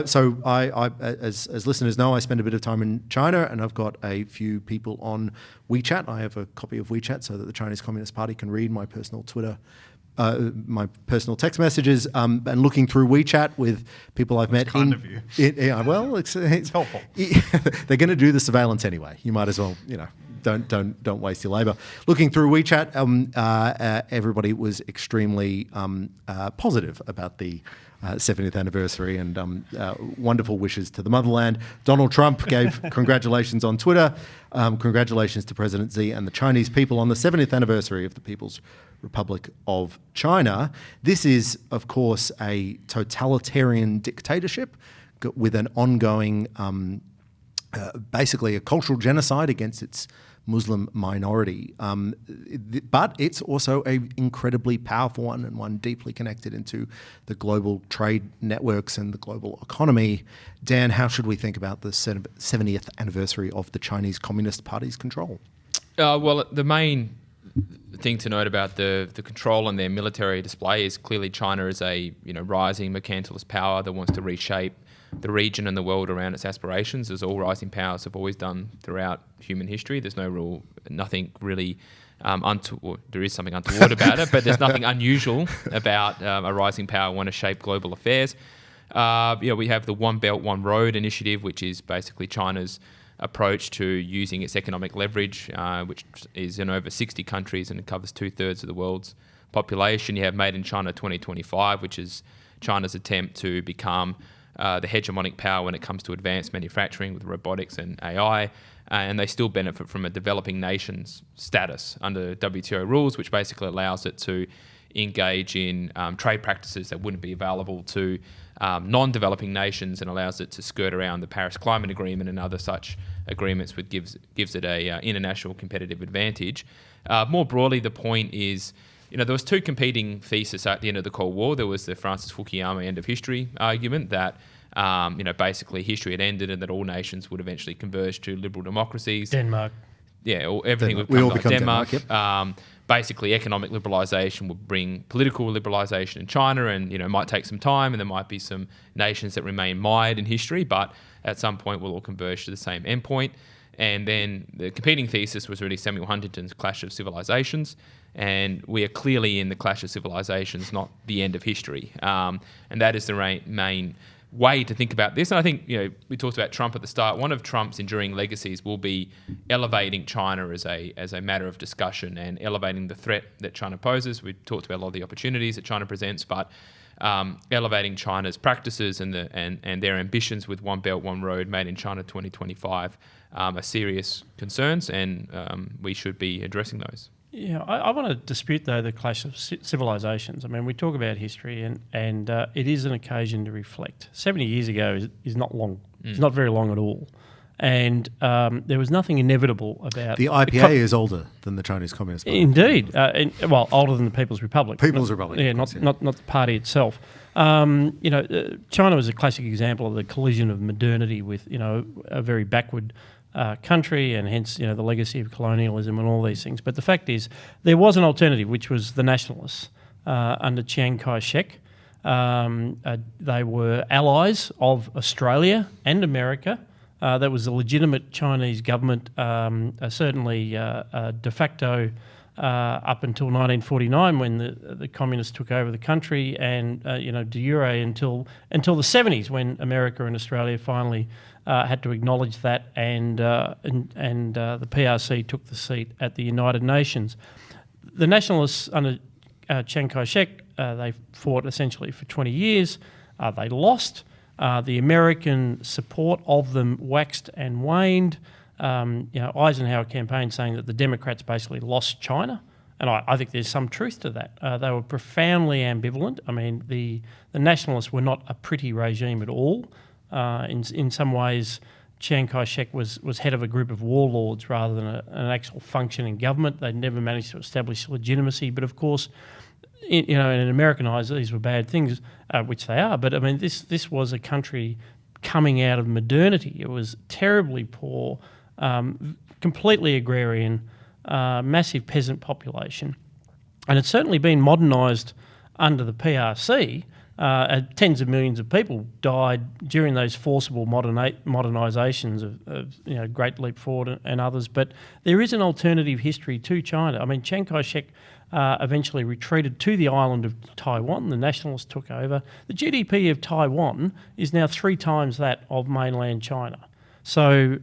So I, as listeners know, I spend a bit of time in China, and I've got a few people on WeChat. I have a copy of WeChat so that the Chinese Communist Party can read my personal Twitter, my personal text messages, and looking through WeChat with people I've met. Kind of you. Well, it's helpful. They're going to do the surveillance anyway. You might as well, don't waste your labour. Looking through WeChat, everybody was extremely positive about the 70th anniversary and wonderful wishes to the motherland. Donald Trump gave congratulations on Twitter. Congratulations to President Xi and the Chinese people on the 70th anniversary of the People's Republic of China. This is, of course, a totalitarian dictatorship with an ongoing, basically a cultural genocide against its Muslim minority. But it's also an incredibly powerful one, and one deeply connected into the global trade networks and the global economy. Dan, how should we think about the 70th anniversary of the Chinese Communist Party's control? Well, the main thing to note about the control and their military display is clearly China is a rising mercantilist power that wants to reshape the region and the world around its aspirations, as all rising powers have always done throughout human history. There's nothing really there is something untoward about it, but there's nothing unusual about a rising power want to shape global affairs. We have the One Belt, One Road initiative, which is basically China's approach to using its economic leverage, which is in over 60 countries and it covers 2/3 of the world's population. You have Made in China 2025, which is China's attempt to become the hegemonic power when it comes to advanced manufacturing with robotics and AI, and they still benefit from a developing nation's status under WTO rules, which basically allows it to engage in trade practices that wouldn't be available to non-developing nations, and allows it to skirt around the Paris Climate Agreement and other such agreements, which gives it a international competitive advantage. More broadly, the point is, there was two competing theses at the end of the Cold War. There was the Francis Fukuyama end of history argument that basically history had ended and that all nations would eventually converge to liberal democracies. Denmark. Yeah, everything would We all become like become Denmark. Basically, economic liberalisation would bring political liberalisation in China, and it might take some time, and there might be some nations that remain mired in history, but at some point we'll all converge to the same endpoint. And then the competing thesis was really Samuel Huntington's Clash of Civilizations, and we are clearly in the Clash of Civilizations, not the end of history. And that is the main way to think about this. And I think, we talked about Trump at the start. One of Trump's enduring legacies will be elevating China as a matter of discussion and elevating the threat that China poses. We talked about a lot of the opportunities that China presents, but elevating China's practices and their ambitions with One Belt, One Road, Made in China 2025 are serious concerns, and we should be addressing those. Yeah, I want to dispute, though, the clash of civilizations. I mean, we talk about history, and it is an occasion to reflect. 70 years ago is not long. It's not very long at all. And there was nothing inevitable about... The IPA is older than the Chinese Communist Party. Indeed. Older than the People's Republic. People's Republic. Yeah, not the party itself. China was a classic example of the collision of modernity with, a very backward country, and hence, the legacy of colonialism and all these things. But the fact is, there was an alternative, which was the nationalists under Chiang Kai-shek. They were allies of Australia and America. That was a legitimate Chinese government, certainly de facto up until 1949 when the communists took over the country, and de jure until the 70s when America and Australia finally had to acknowledge that, and the PRC took the seat at the United Nations. The nationalists under Chiang Kai-shek, they fought essentially for 20 years. They lost. The American support of them waxed and waned. Eisenhower campaigned saying that the Democrats basically lost China, and I think there's some truth to that. They were profoundly ambivalent. I mean, the nationalists were not a pretty regime at all. In some ways, Chiang Kai-shek was head of a group of warlords rather than an actual functioning government. They never managed to establish legitimacy. But of course, in American eyes, these were bad things, which they are. But I mean, this was a country coming out of modernity. It was terribly poor, completely agrarian, massive peasant population, and it's certainly been modernised under the PRC. Tens of millions of people died during those forcible modernisations of Great Leap Forward and others. But there is an alternative history to China. I mean, Chiang Kai-shek eventually retreated to the island of Taiwan. The nationalists took over. The GDP of Taiwan is now 3 times that of mainland China. So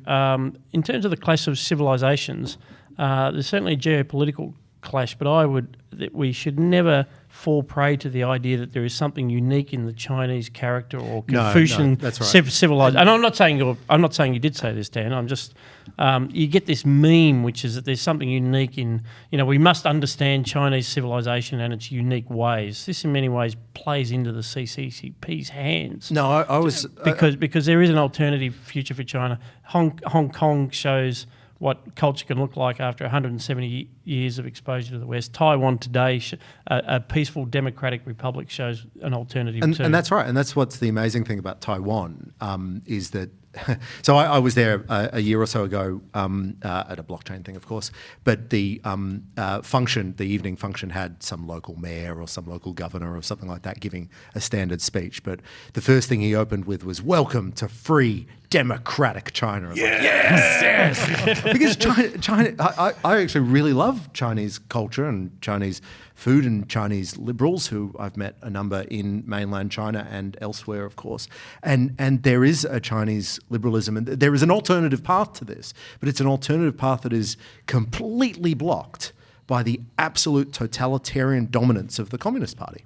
in terms of the clash of civilisations, there's certainly a geopolitical clash, but we should never fall prey to the idea that there is something unique in the Chinese character or Confucian civilization. And I'm not saying you did say this, Dan. I'm just you get this meme, which is that there's something unique in we must understand Chinese civilization and its unique ways. This in many ways plays into the CCCP's hands. No, I was because there is an alternative future for China. Hong Kong shows what culture can look like after 170 years of exposure to the West. Taiwan today, a peaceful democratic republic, shows an alternative too. And that's right. And that's what's the amazing thing about Taiwan is that. So I was there a year or so ago at a blockchain thing, of course. But the evening function, had some local mayor or some local governor or something like that giving a standard speech. But the first thing he opened with was "Welcome to free democratic China." Yes. Because China, I actually really love Chinese culture and Chinese food and Chinese liberals who I've met a number in mainland China and elsewhere, of course. And there is a Chinese liberalism, and there is an alternative path to this, but it's an alternative path that is completely blocked by the absolute totalitarian dominance of the Communist Party.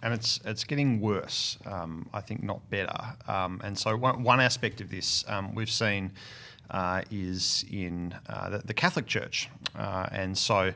And it's getting worse, I think, not better. And so one aspect of this we've seen is in the Catholic Church. And so,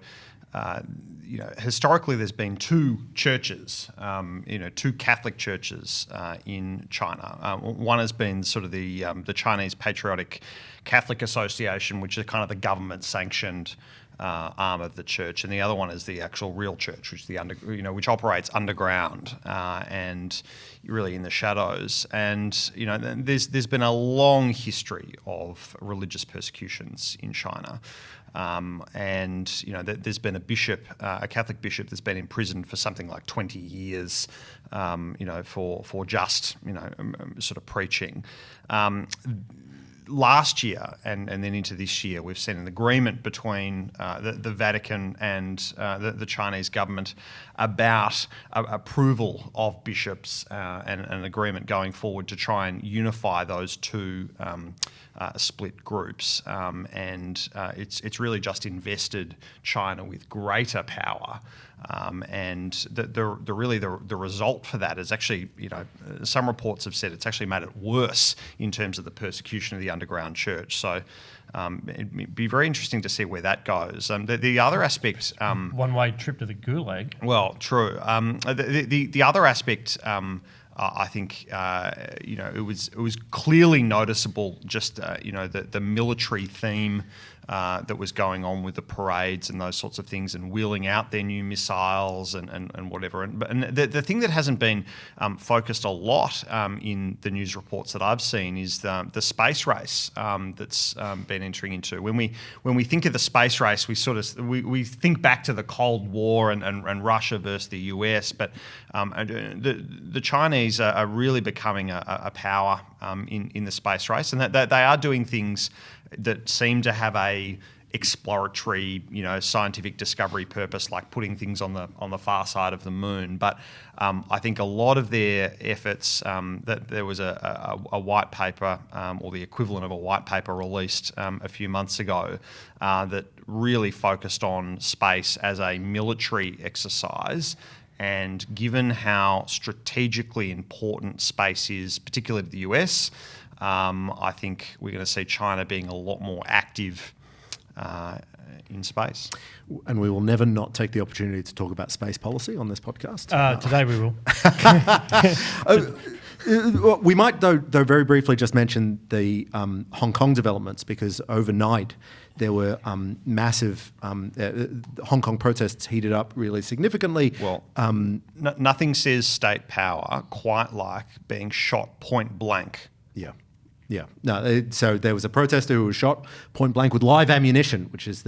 historically there's been 2 churches, 2 Catholic churches in China. One has been sort of the Chinese Patriotic Catholic Association, which is kind of the government-sanctioned arm of the church, and the other one is the actual real church, which which operates underground and really in the shadows. And there's been a long history of religious persecutions in China. And there's been a Catholic bishop that's been imprisoned for something like 20 years, for just sort of preaching. Last year and then into this year, we've seen an agreement between the Vatican and the Chinese government about approval of bishops and an agreement going forward to try and unify those 2 split groups. And it's really just invested China with greater power. And the result for that is actually, some reports have said it's actually made it worse in terms of the persecution of the underground church. So it'd be very interesting to see where that goes. The other aspect... one-way trip to the Gulag. Well, true. The other aspect I think it was clearly noticeable just the military theme that was going on with the parades and those sorts of things, and wheeling out their new missiles and whatever. And the thing that hasn't been focused a lot in the news reports that I've seen is the space race that's been entering into. When we think of the space race, we think back to the Cold War and Russia versus the US, but the Chinese are really becoming a power in the space race, and that they are doing things that seem to have a exploratory, scientific discovery purpose, like putting things on the far side of the moon. But I think a lot of their efforts, that there was a white paper or the equivalent of a white paper released a few months ago that really focused on space as a military exercise. And given how strategically important space is, particularly to the US, I think we're going to see China being a lot more active in space. And we will never not take the opportunity to talk about space policy on this podcast. Today we will. We might, though very briefly just mention the Hong Kong developments, because overnight there were massive Hong Kong protests heated up really significantly. Well, nothing says state power quite like being shot point blank. Yeah. No. So there was a protester who was shot point blank with live ammunition, which is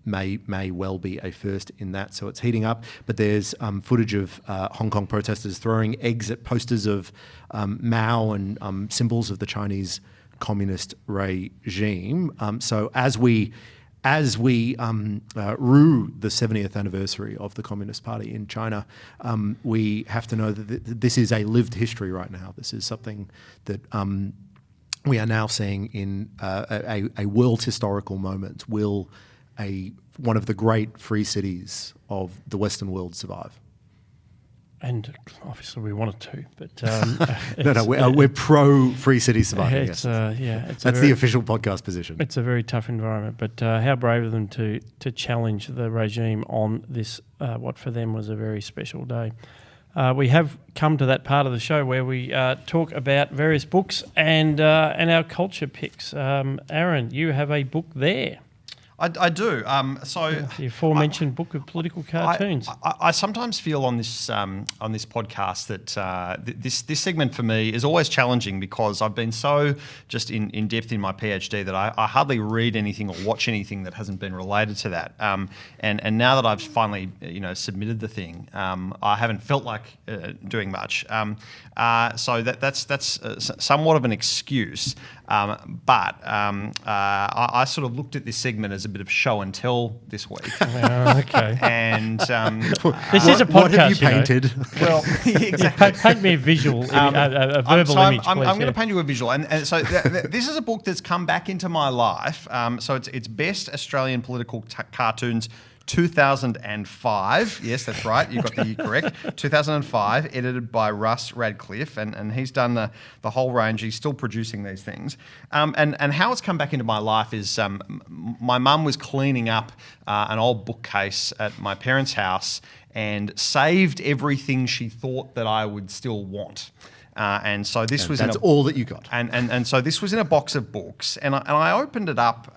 may well be a first in that. So it's heating up. But there's footage of Hong Kong protesters throwing eggs at posters of Mao and symbols of the Chinese Communist regime. So as we rue the 70th anniversary of the Communist Party in China, we have to know that this is a lived history right now. This is something that we are now seeing in a world historical moment. Will one of the great free cities of the Western world survive? And obviously we want it to, but we're pro free city surviving. That's the official podcast position. It's a very tough environment, but how brave of them to challenge the regime on this, what for them was a very special day. We have come to that part of the show where we talk about various books and our culture picks. Aaron, you have a book there. I do. The aforementioned book of political cartoons. I sometimes feel on this podcast that this segment for me is always challenging, because I've been so just in depth in my PhD that I hardly read anything or watch anything that hasn't been related to that. And now that I've finally submitted the thing, I haven't felt like doing much. So that's somewhat of an excuse. But I sort of looked at this segment as a bit of show and tell this week. Okay. And this is a podcast. What have you painted? Well, exactly. Paint me a visual, a verbal image, please. I'm going to paint you a visual. And so this is a book that's come back into my life. So it's Best Australian Political Cartoons 2005. Yes, that's right. You got the year correct. 2005, edited by Russ Radcliffe, and he's done the whole range. He's still producing these things. And how it's come back into my life is my mum was cleaning up an old bookcase at my parents' house and saved everything she thought that I would still want. And so this was that's all that you got. And so this was in a box of books, and I opened it up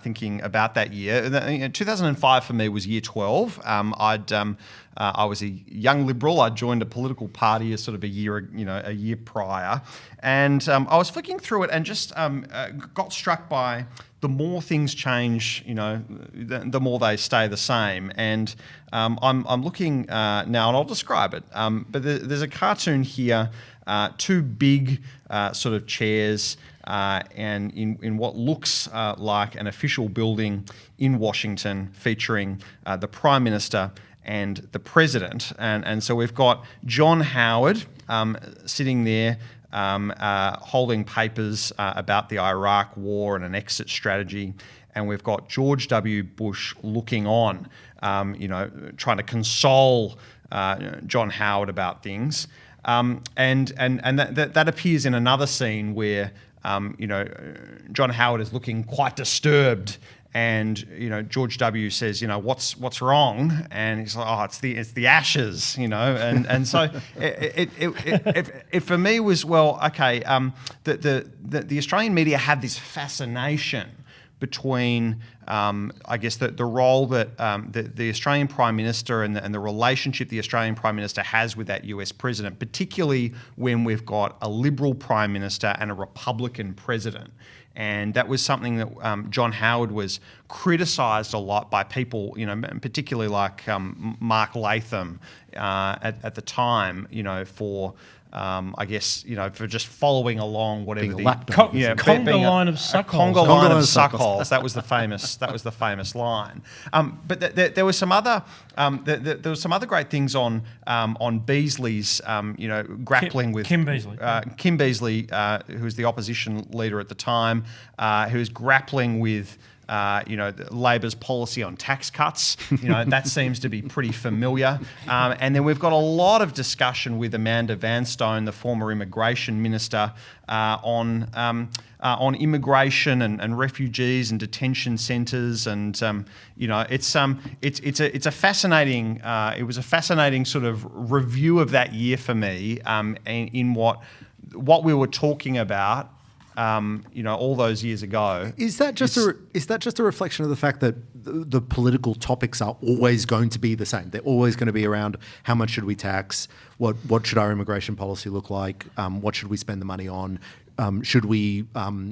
thinking about that year. 2005 for me was year 12. I was a young liberal. I joined a political party as sort of a year prior, and I was flicking through it and just got struck by the more things change, the more they stay the same. And I'm looking now, and I'll describe it. But there's a cartoon here, two big sort of chairs, and in what looks like an official building in Washington, featuring the Prime Minister and the President. And so we've got John Howard sitting there, holding papers about the Iraq War and an exit strategy, and we've got George W. Bush looking on, trying to console John Howard about things, and that appears in another scene where John Howard is looking quite disturbed. And George W. says, what's wrong? And he's like, it's the ashes, And so it for me was, well, okay. The Australian media had this fascination between, I guess, the role that the Australian Prime Minister and the relationship the Australian Prime Minister has with that US President, particularly when we've got a Liberal Prime Minister and a Republican President. And that was something that John Howard was criticised a lot by people, particularly like Mark Latham at the time, for I guess, for just following along whatever being the conga line of suckholes. Conga line of suckholes. That was the famous line. But there were some other there were some other great things on Beazley's grappling with Kim Beazley. Kim Beazley, who was the opposition leader at the time, who was grappling with Labor's policy on tax cuts. That seems to be pretty familiar. And then we've got a lot of discussion with Amanda Vanstone, the former immigration minister, on immigration and refugees and detention centres. And it's a fascinating. It was a fascinating sort of review of that year for me, in what we were talking about. All those years ago. Is that just a reflection of the fact that the political topics are always going to be the same? They're always going to be around how much should we tax, what should our immigration policy look like, what should we spend the money on, should we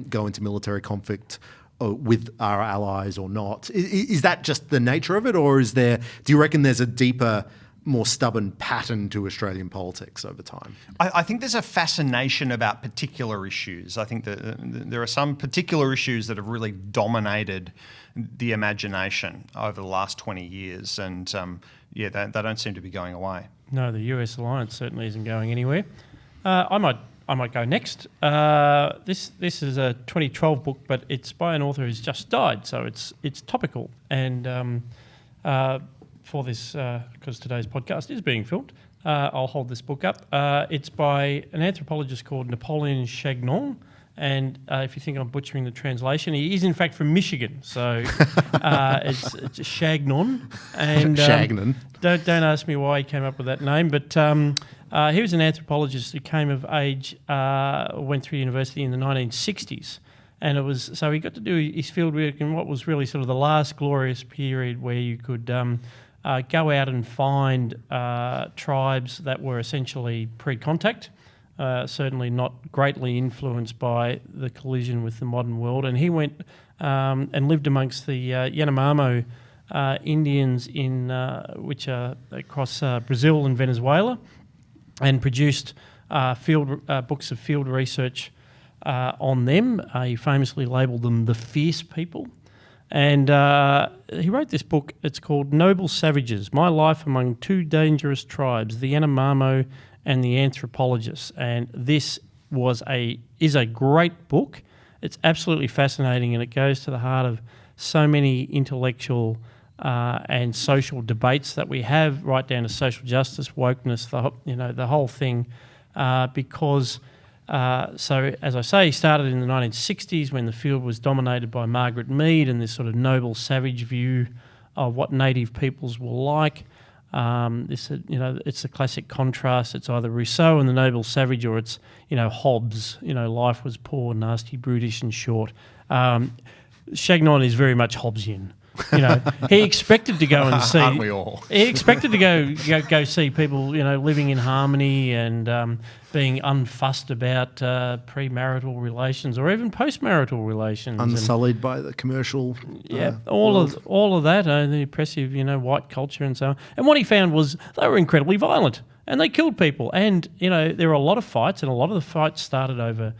go into military conflict with our allies or not? Is that just the nature of it, or do you reckon there's a deeper, more stubborn pattern to Australian politics over time? I think there's a fascination about particular issues. I think that there are some particular issues that have really dominated the imagination over the last 20 years, and they don't seem to be going away. No, the US alliance certainly isn't going anywhere. I might go next. This is a 2012 book, but it's by an author who's just died, so it's topical. And for this, because today's podcast is being filmed, I'll hold this book up. It's by an anthropologist called Napoleon Chagnon, and if you think I'm butchering the translation, he is in fact from Michigan, so it's Chagnon. And Chagnon. Don't ask me why he came up with that name, but he was an anthropologist who came of age, went through university in the 1960s. And so he got to do his fieldwork in what was really sort of the last glorious period where you could go out and find tribes that were essentially pre-contact, certainly not greatly influenced by the collision with the modern world. And he went and lived amongst the Yanomamo Indians which are across Brazil and Venezuela, and produced books of field research on them. He famously labelled them the fierce people. And he wrote this book. It's called Noble Savages, My Life Among Two Dangerous Tribes, the Yanomamo and the Anthropologists. And this is a great book. It's absolutely fascinating, and it goes to the heart of so many intellectual and social debates that we have, right down to social justice, wokeness, the whole thing, because... So, as I say, he started in the 1960s when the field was dominated by Margaret Mead and this sort of noble savage view of what native peoples were like. It's a classic contrast. It's either Rousseau and the noble savage, or it's Hobbes. Life was poor, nasty, brutish, and short. Chagnon is very much Hobbesian. He expected to go and see. Aren't we all? He expected to go see people, living in harmony and being unfussed about premarital relations or even postmarital relations, unsullied by the commercial. All of that, the oppressive, white culture and so on. And what he found was they were incredibly violent and they killed people. And there were a lot of fights, and a lot of the fights started over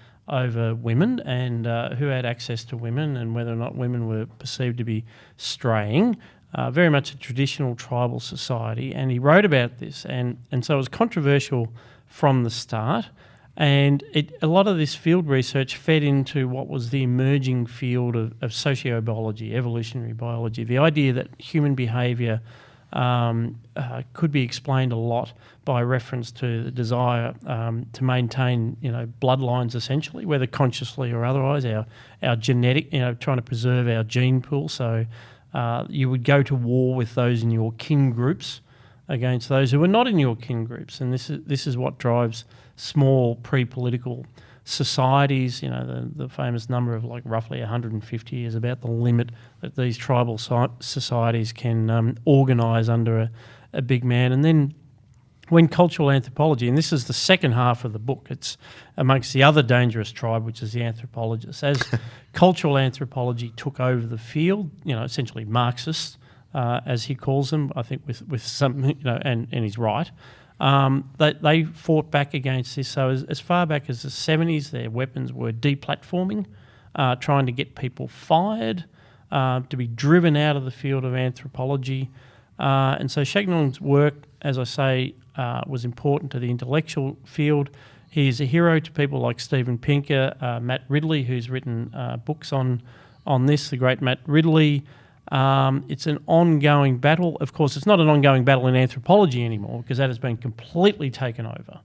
women and who had access to women and whether or not women were perceived to be straying, very much a traditional tribal society. And he wrote about this, and so it was controversial from the start. And a lot of this field research fed into what was the emerging field of sociobiology, evolutionary biology, the idea that human behaviour could be explained a lot by reference to the desire to maintain, bloodlines essentially, whether consciously or otherwise, our genetic, trying to preserve our gene pool. So you would go to war with those in your kin groups against those who are not in your kin groups, and this is what drives small pre-political societies. The famous number of like roughly 150 is about the limit that these tribal societies can organise under a big man. And then when cultural anthropology, and this is the second half of the book, it's amongst the other dangerous tribe, which is the anthropologists. As cultural anthropology took over the field, essentially Marxists, as he calls them, I think with some, and he's right. They fought back against this. So as far back as the 70s, their weapons were deplatforming, trying to get people fired, to be driven out of the field of anthropology. And so Chagnon's work, as I say, was important to the intellectual field. He's a hero to people like Steven Pinker, Matt Ridley, who's written books on this, the great Matt Ridley. It's an ongoing battle. Of course, it's not an ongoing battle in anthropology anymore, because that has been completely taken over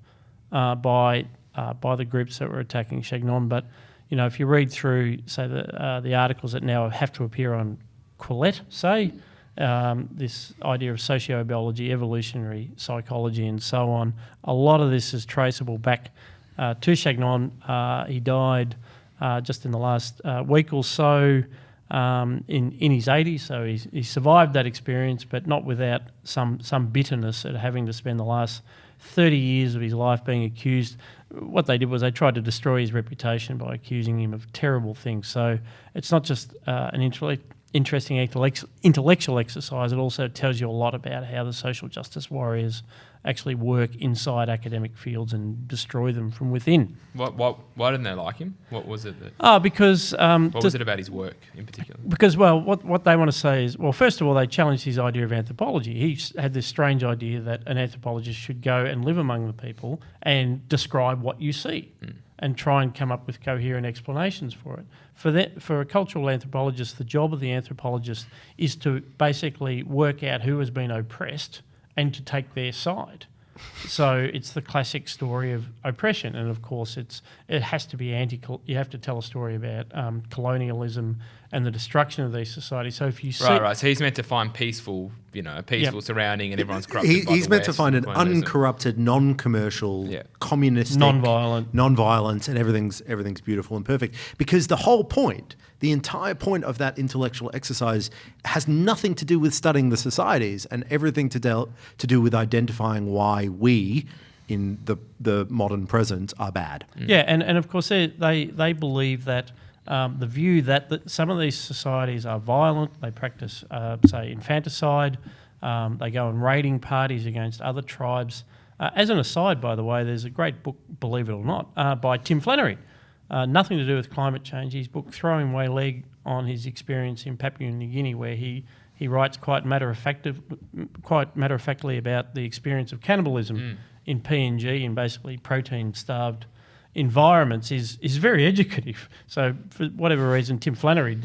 by the groups that were attacking Chagnon. But if you read through, say, the articles that now have to appear on Quillette, say, this idea of sociobiology, evolutionary psychology, and so on, a lot of this is traceable back to Chagnon. He died just in the last week or so. In his 80s, so he survived that experience, but not without some bitterness at having to spend the last 30 years of his life being accused. What they did was they tried to destroy his reputation by accusing him of terrible things. So it's not just an interesting intellectual exercise, it also tells you a lot about how the social justice warriors actually work inside academic fields and destroy them from within. Why didn't they like him? What was it that... Because... what was it about his work in particular? Because, what they want to say is, first of all, they challenged his idea of anthropology. He had this strange idea that an anthropologist should go and live among the people and describe what you see and try and come up with coherent explanations for it. For a cultural anthropologist, the job of the anthropologist is to basically work out who has been oppressed and to take their side. So it's the classic story of oppression, and of course it has to be you have to tell a story about colonialism and the destruction of these societies. So if you see... Right. So he's meant to find peaceful surrounding, and everyone's corrupted. He's meant to find an uncorrupted, non-commercial, communistic, non-violent, and everything's beautiful and perfect. Because the whole point, the entire point of that intellectual exercise, has nothing to do with studying the societies and everything to do with identifying why we, in the modern present, are bad. Yeah, and of course they believe that the view that some of these societies are violent, they practice, say, infanticide, they go on raiding parties against other tribes. As an aside, by the way, there's a great book, believe it or not, by Tim Flannery, nothing to do with climate change. His book, Throwing Away Leg, on his experience in Papua New Guinea, where he writes quite matter-of-factly about the experience of cannibalism in PNG, in basically protein-starved environments, is very educative. So for whatever reason, Tim Flannery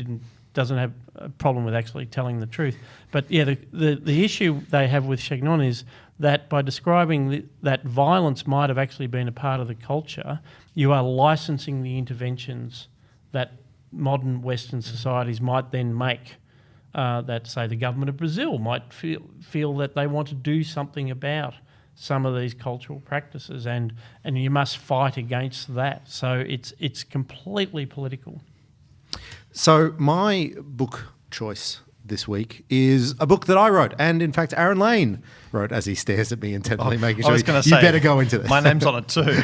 doesn't have a problem with actually telling the truth. But yeah, the issue they have with Chagnon is that by describing that violence might have actually been a part of the culture, you are licensing the interventions that modern Western societies might then make. That, say, the government of Brazil might feel that they want to do something about some of these cultural practices, and you must fight against that. So it's completely political. So my book choice this week is a book that I wrote, and in fact Aaron Lane wrote, as he stares at me intently, making sure you better go into this. My name's on it too.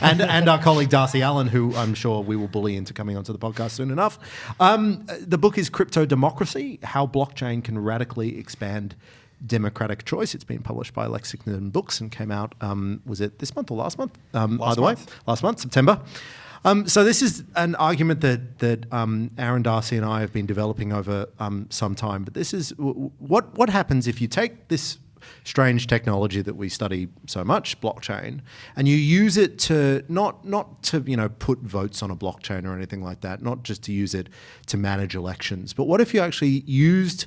and our colleague Darcy Allen, who I'm sure we will bully into coming onto the podcast soon enough. The book is Cryptodemocracy: How Blockchain Can Radically Expand Democratic Choice. It's been published by Lexington Books and came out, was it this month or last month? Last month, September. So this is an argument that Aaron, Darcy and I have been developing over some time. But this is what happens if you take this strange technology that we study so much, blockchain, and you use it to not to put votes on a blockchain or anything like that, not just to use it to manage elections. But what if you actually used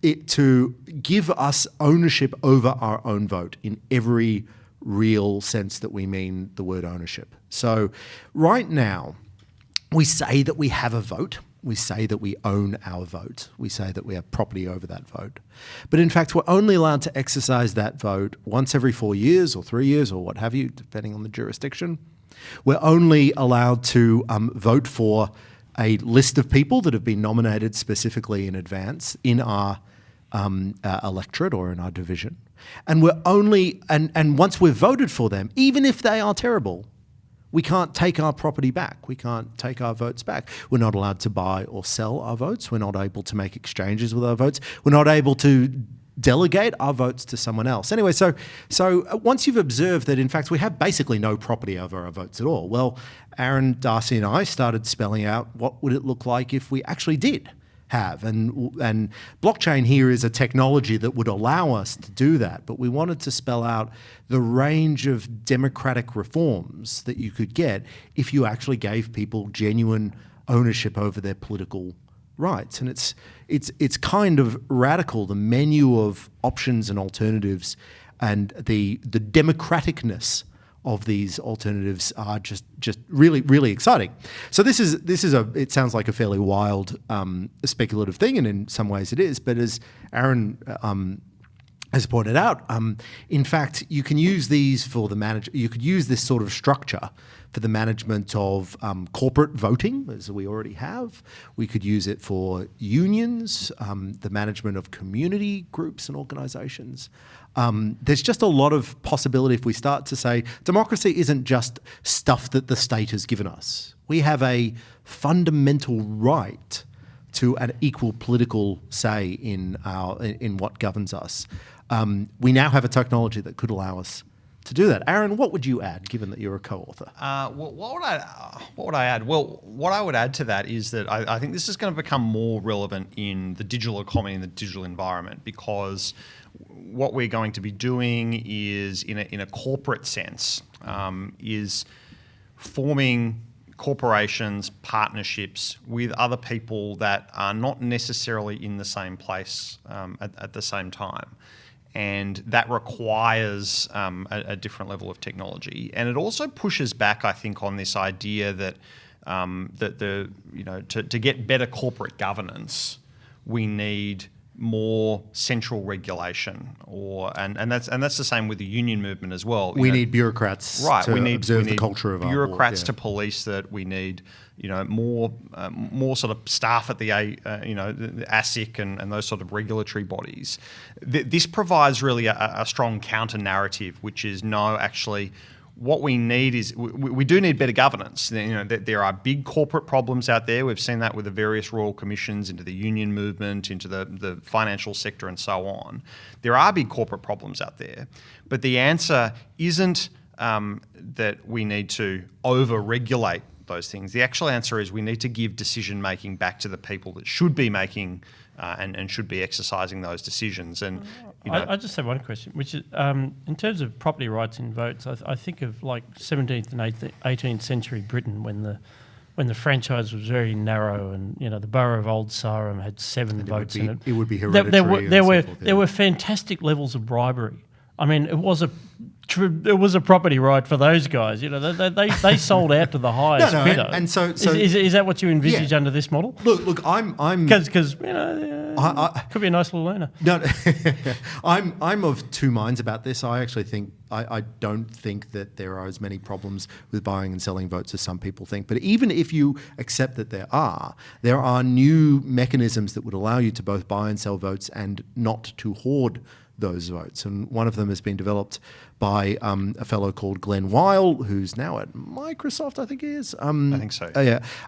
to give us ownership over our own vote in every real sense that we mean the word ownership. So right now, we say that we have a vote. We say that we own our vote. We say that we have property over that vote. But in fact, we're only allowed to exercise that vote once every 4 years or 3 years or what have you, depending on the jurisdiction. We're only allowed to vote for a list of people that have been nominated specifically in advance in our electorate or in our division. And we're only, and once we've voted for them, even if they are terrible, we can't take our property back. We can't take our votes back. We're not allowed to buy or sell our votes. We're not able to make exchanges with our votes. We're not able to delegate our votes to someone else. Anyway, so once you've observed that, in fact, we have basically no property over our votes at all, well, Aaron, Darcy and I started spelling out what would it look like if we actually did have. And blockchain here is a technology that would allow us to do that. But we wanted to spell out the range of democratic reforms that you could get if you actually gave people genuine ownership over their political rights. And it's kind of radical, the menu of options and alternatives and the democraticness of these alternatives are just really, really exciting. So this is it sounds like a fairly wild speculative thing, and in some ways it is, but as Aaron has pointed out, in fact, you can use these for you could use this sort of structure for the management of corporate voting, as we already have. We could use it for unions, the management of community groups and organisations. There's just a lot of possibility if we start to say democracy isn't just stuff that the state has given us. We have a fundamental right to an equal political say in what governs us. We now have a technology that could allow us to do that. Aaron, what would you add, given that you're a co-author? What would I add? Well, what I would add to that is that I think this is going to become more relevant in the digital economy and the digital environment, because what we're going to be doing is, in a corporate sense, is forming corporations, partnerships with other people that are not necessarily in the same place at the same time. And that requires a different level of technology, and it also pushes back, I think, on this idea that to get better corporate governance, we need more central regulation, and that's the same with the union movement as well. We need bureaucrats to observe the culture of our board. Bureaucrats to police that. We need more sort of staff at the ASIC and those sort of regulatory bodies. This provides really a strong counter narrative, which is no, actually, what we need is we do need better governance. There are big corporate problems out there. We've seen that with the various royal commissions into the union movement, into the financial sector, and so on. There are big corporate problems out there, but the answer isn't that we need to over-regulate those things. The actual answer is we need to give decision making back to the people that should be making and should be exercising those decisions. And I just have one question, which is in terms of property rights in votes. I think of like 17th and 18th century Britain when the franchise was very narrow, and the borough of Old Sarum had 7 votes in it. It would be hereditary. There were fantastic levels of bribery. I mean, it was a property right for those guys. They sold out to the highest bidder. And so is that what you envisage under this model? Look, I'm because could be a nice little earner. No, I'm of two minds about this. I actually think I don't think that there are as many problems with buying and selling votes as some people think. But even if you accept that there are new mechanisms that would allow you to both buy and sell votes and not to hoard those votes. And one of them has been developed by a fellow called Glenn Weil, who's now at Microsoft, I think he is. I think so.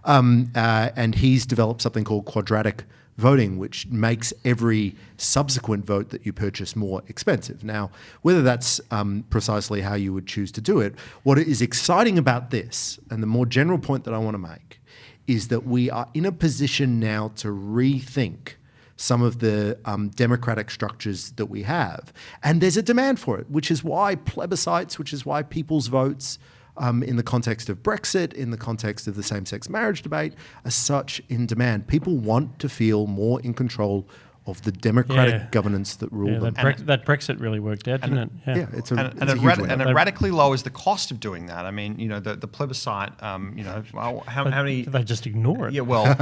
And he's developed something called quadratic voting, which makes every subsequent vote that you purchase more expensive. Now, whether that's precisely how you would choose to do it, what is exciting about this, and the more general point that I want to make, is that we are in a position now to rethink some of the democratic structures that we have. And there's a demand for it, which is why plebiscites, which is why people's votes in the context of Brexit, in the context of the same-sex marriage debate, are such in demand. People want to feel more in control of the democratic governance that ruled them. That Brexit really worked out, didn't it? Yeah, it's a huge win. And it radically lowers the cost of doing that. I mean, the plebiscite, how many... They just ignore it. Yeah, well,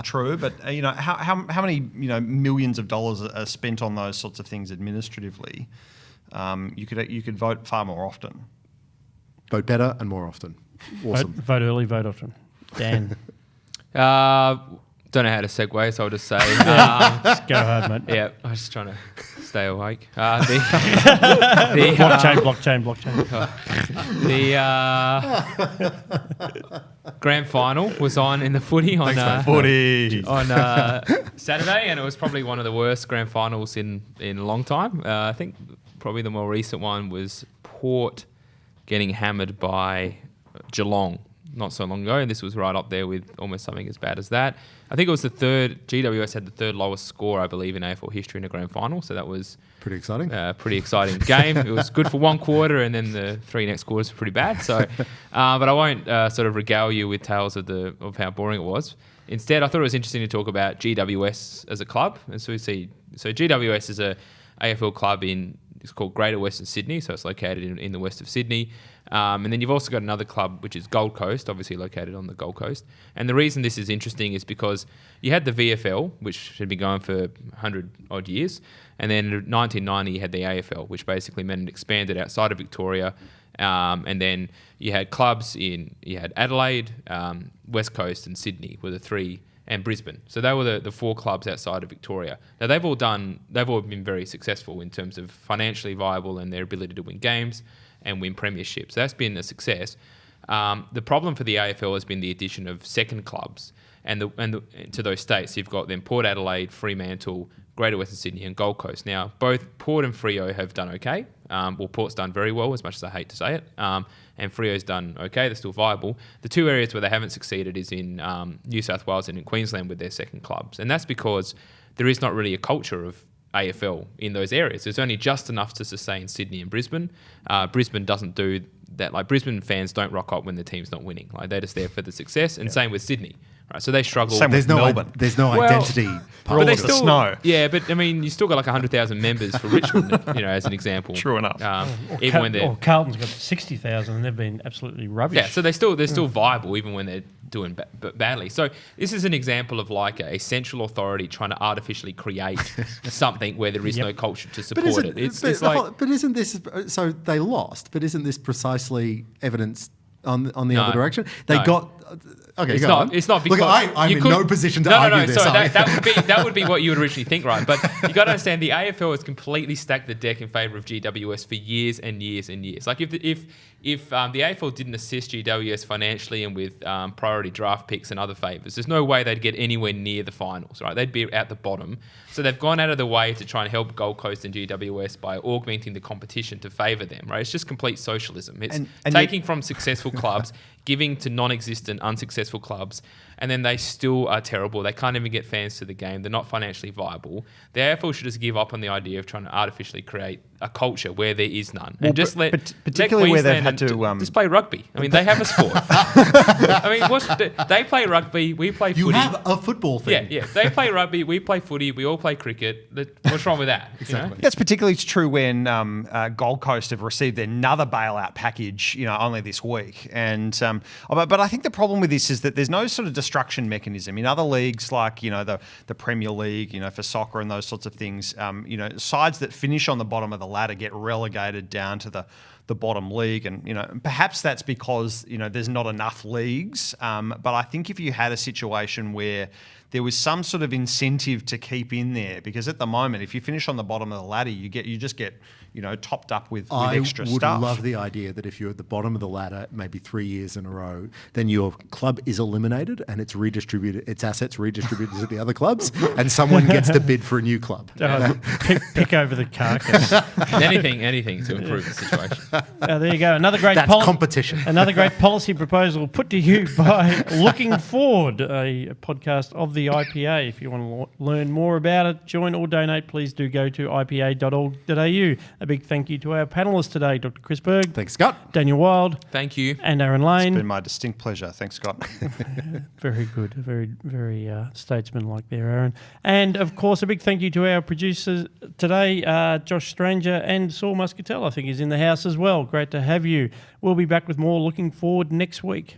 true, but how many millions of dollars are spent on those sorts of things administratively? You could vote far more often. Vote better and more often. Awesome. Vote early, vote often. Dan. Don't know how to segue, so I'll just say. Just go hard, mate. Yeah, I was just trying to stay awake. Blockchain. The grand final was on in the footy on Saturday, and it was probably one of the worst grand finals in a long time. I think probably the more recent one was Port getting hammered by Geelong not so long ago, and this was right up there with almost something as bad as that. I think it was GWS had the third lowest score, I believe, in AFL history in a grand final, so that was pretty exciting. Pretty exciting game. It was good for one quarter, and then the three next quarters were pretty bad. So, but I won't sort of regale you with tales of how boring it was. Instead, I thought it was interesting to talk about GWS as a club, and so GWS is a AFL club it's called Greater Western Sydney, so it's located in the west of Sydney. And then you've also got another club, which is Gold Coast, obviously located on the Gold Coast. And the reason this is interesting is because you had the VFL, which had been going for 100-odd years. And then in 1990, you had the AFL, which basically meant it expanded outside of Victoria. And then you had clubs you had Adelaide, West Coast and Sydney were the three, and Brisbane. So they were the four clubs outside of Victoria. Now, they've all been very successful in terms of financially viable and their ability to win games and win premierships. So that's been a success. The problem for the AFL has been the addition of second clubs and to those states. You've got then Port Adelaide, Fremantle, Greater Western Sydney and Gold Coast. Now, both Port and Freo have done okay. Port's done very well, as much as I hate to say it. And Freo's done okay. They're still viable. The two areas where they haven't succeeded is in New South Wales and in Queensland with their second clubs. And that's because there is not really a culture of AFL in those areas. There's only just enough to sustain Sydney and Brisbane. Brisbane doesn't do that. Like, Brisbane fans don't rock up when the team's not winning. Like, they're just there for the success. And same with Sydney. Right, so they struggle. There's no identity. But they still snow. Yeah, but I mean, you still got like 100,000 members for Richmond, as an example. True enough. Even when they're Carlton's got 60,000, and they've been absolutely rubbish. Yeah, so they're still viable even when they're doing badly. So this is an example of like a central authority trying to artificially create something where there is no culture to support it. But isn't this so? They lost, but isn't this precisely evidence on the other direction? They got. Okay, it's not because look, I'm in no position to argue this. So that would be what you would originally think, right? But you got to understand the AFL has completely stacked the deck in favour of GWS for years and years and years. Like if the AFL didn't assist GWS financially and with priority draft picks and other favours, there's no way they'd get anywhere near the finals, right? They'd be at the bottom. So they've gone out of the way to try and help Gold Coast and GWS by augmenting the competition to favour them, right? It's just complete socialism. It's taking from successful clubs, giving to non-existent, unsuccessful clubs, and then they still are terrible. They can't even get fans to the game. They're not financially viable. The AFL should just give up on the idea of trying to artificially create a culture where there is none. And just particularly where they've had to just play rugby. I mean, they have a sport. I mean, they play rugby. We play footy. You have a football thing. Yeah. They play rugby. We play footy. We all play cricket. What's wrong with that? Exactly. That's particularly true when Gold Coast have received another bailout package, only this week. And but I think the problem with this is that there's no sort of destruction mechanism in other leagues like the Premier League, for soccer and those sorts of things. Sides that finish on the bottom of the ladder get relegated down to the bottom league, and perhaps that's because there's not enough leagues. But I think if you had a situation where there was some sort of incentive to keep in there, because at the moment, if you finish on the bottom of the ladder, you just get topped up with extra stuff. I would love the idea that if you're at the bottom of the ladder, maybe 3 years in a row, then your club is eliminated and its assets redistributed to the other clubs, and someone gets to bid for a new club. Pick over the carcass. Anything to improve the situation. There you go. Another great That's competition. Another great policy proposal put to you by Looking Forward, a podcast of the IPA. If you want to learn more about it, join or donate, please do go to ipa.org.au. A big thank you to our panellists today, Dr. Chris Berg. Thanks, Scott. Daniel Wild. Thank you. And Aaron Lane. It's been my distinct pleasure. Thanks, Scott. Very good. Very, very statesman-like there, Aaron. And, of course, a big thank you to our producers today, Josh Stranger and Saul Muscatel, I think, is in the house as well. Great to have you. We'll be back with more Looking Forward next week.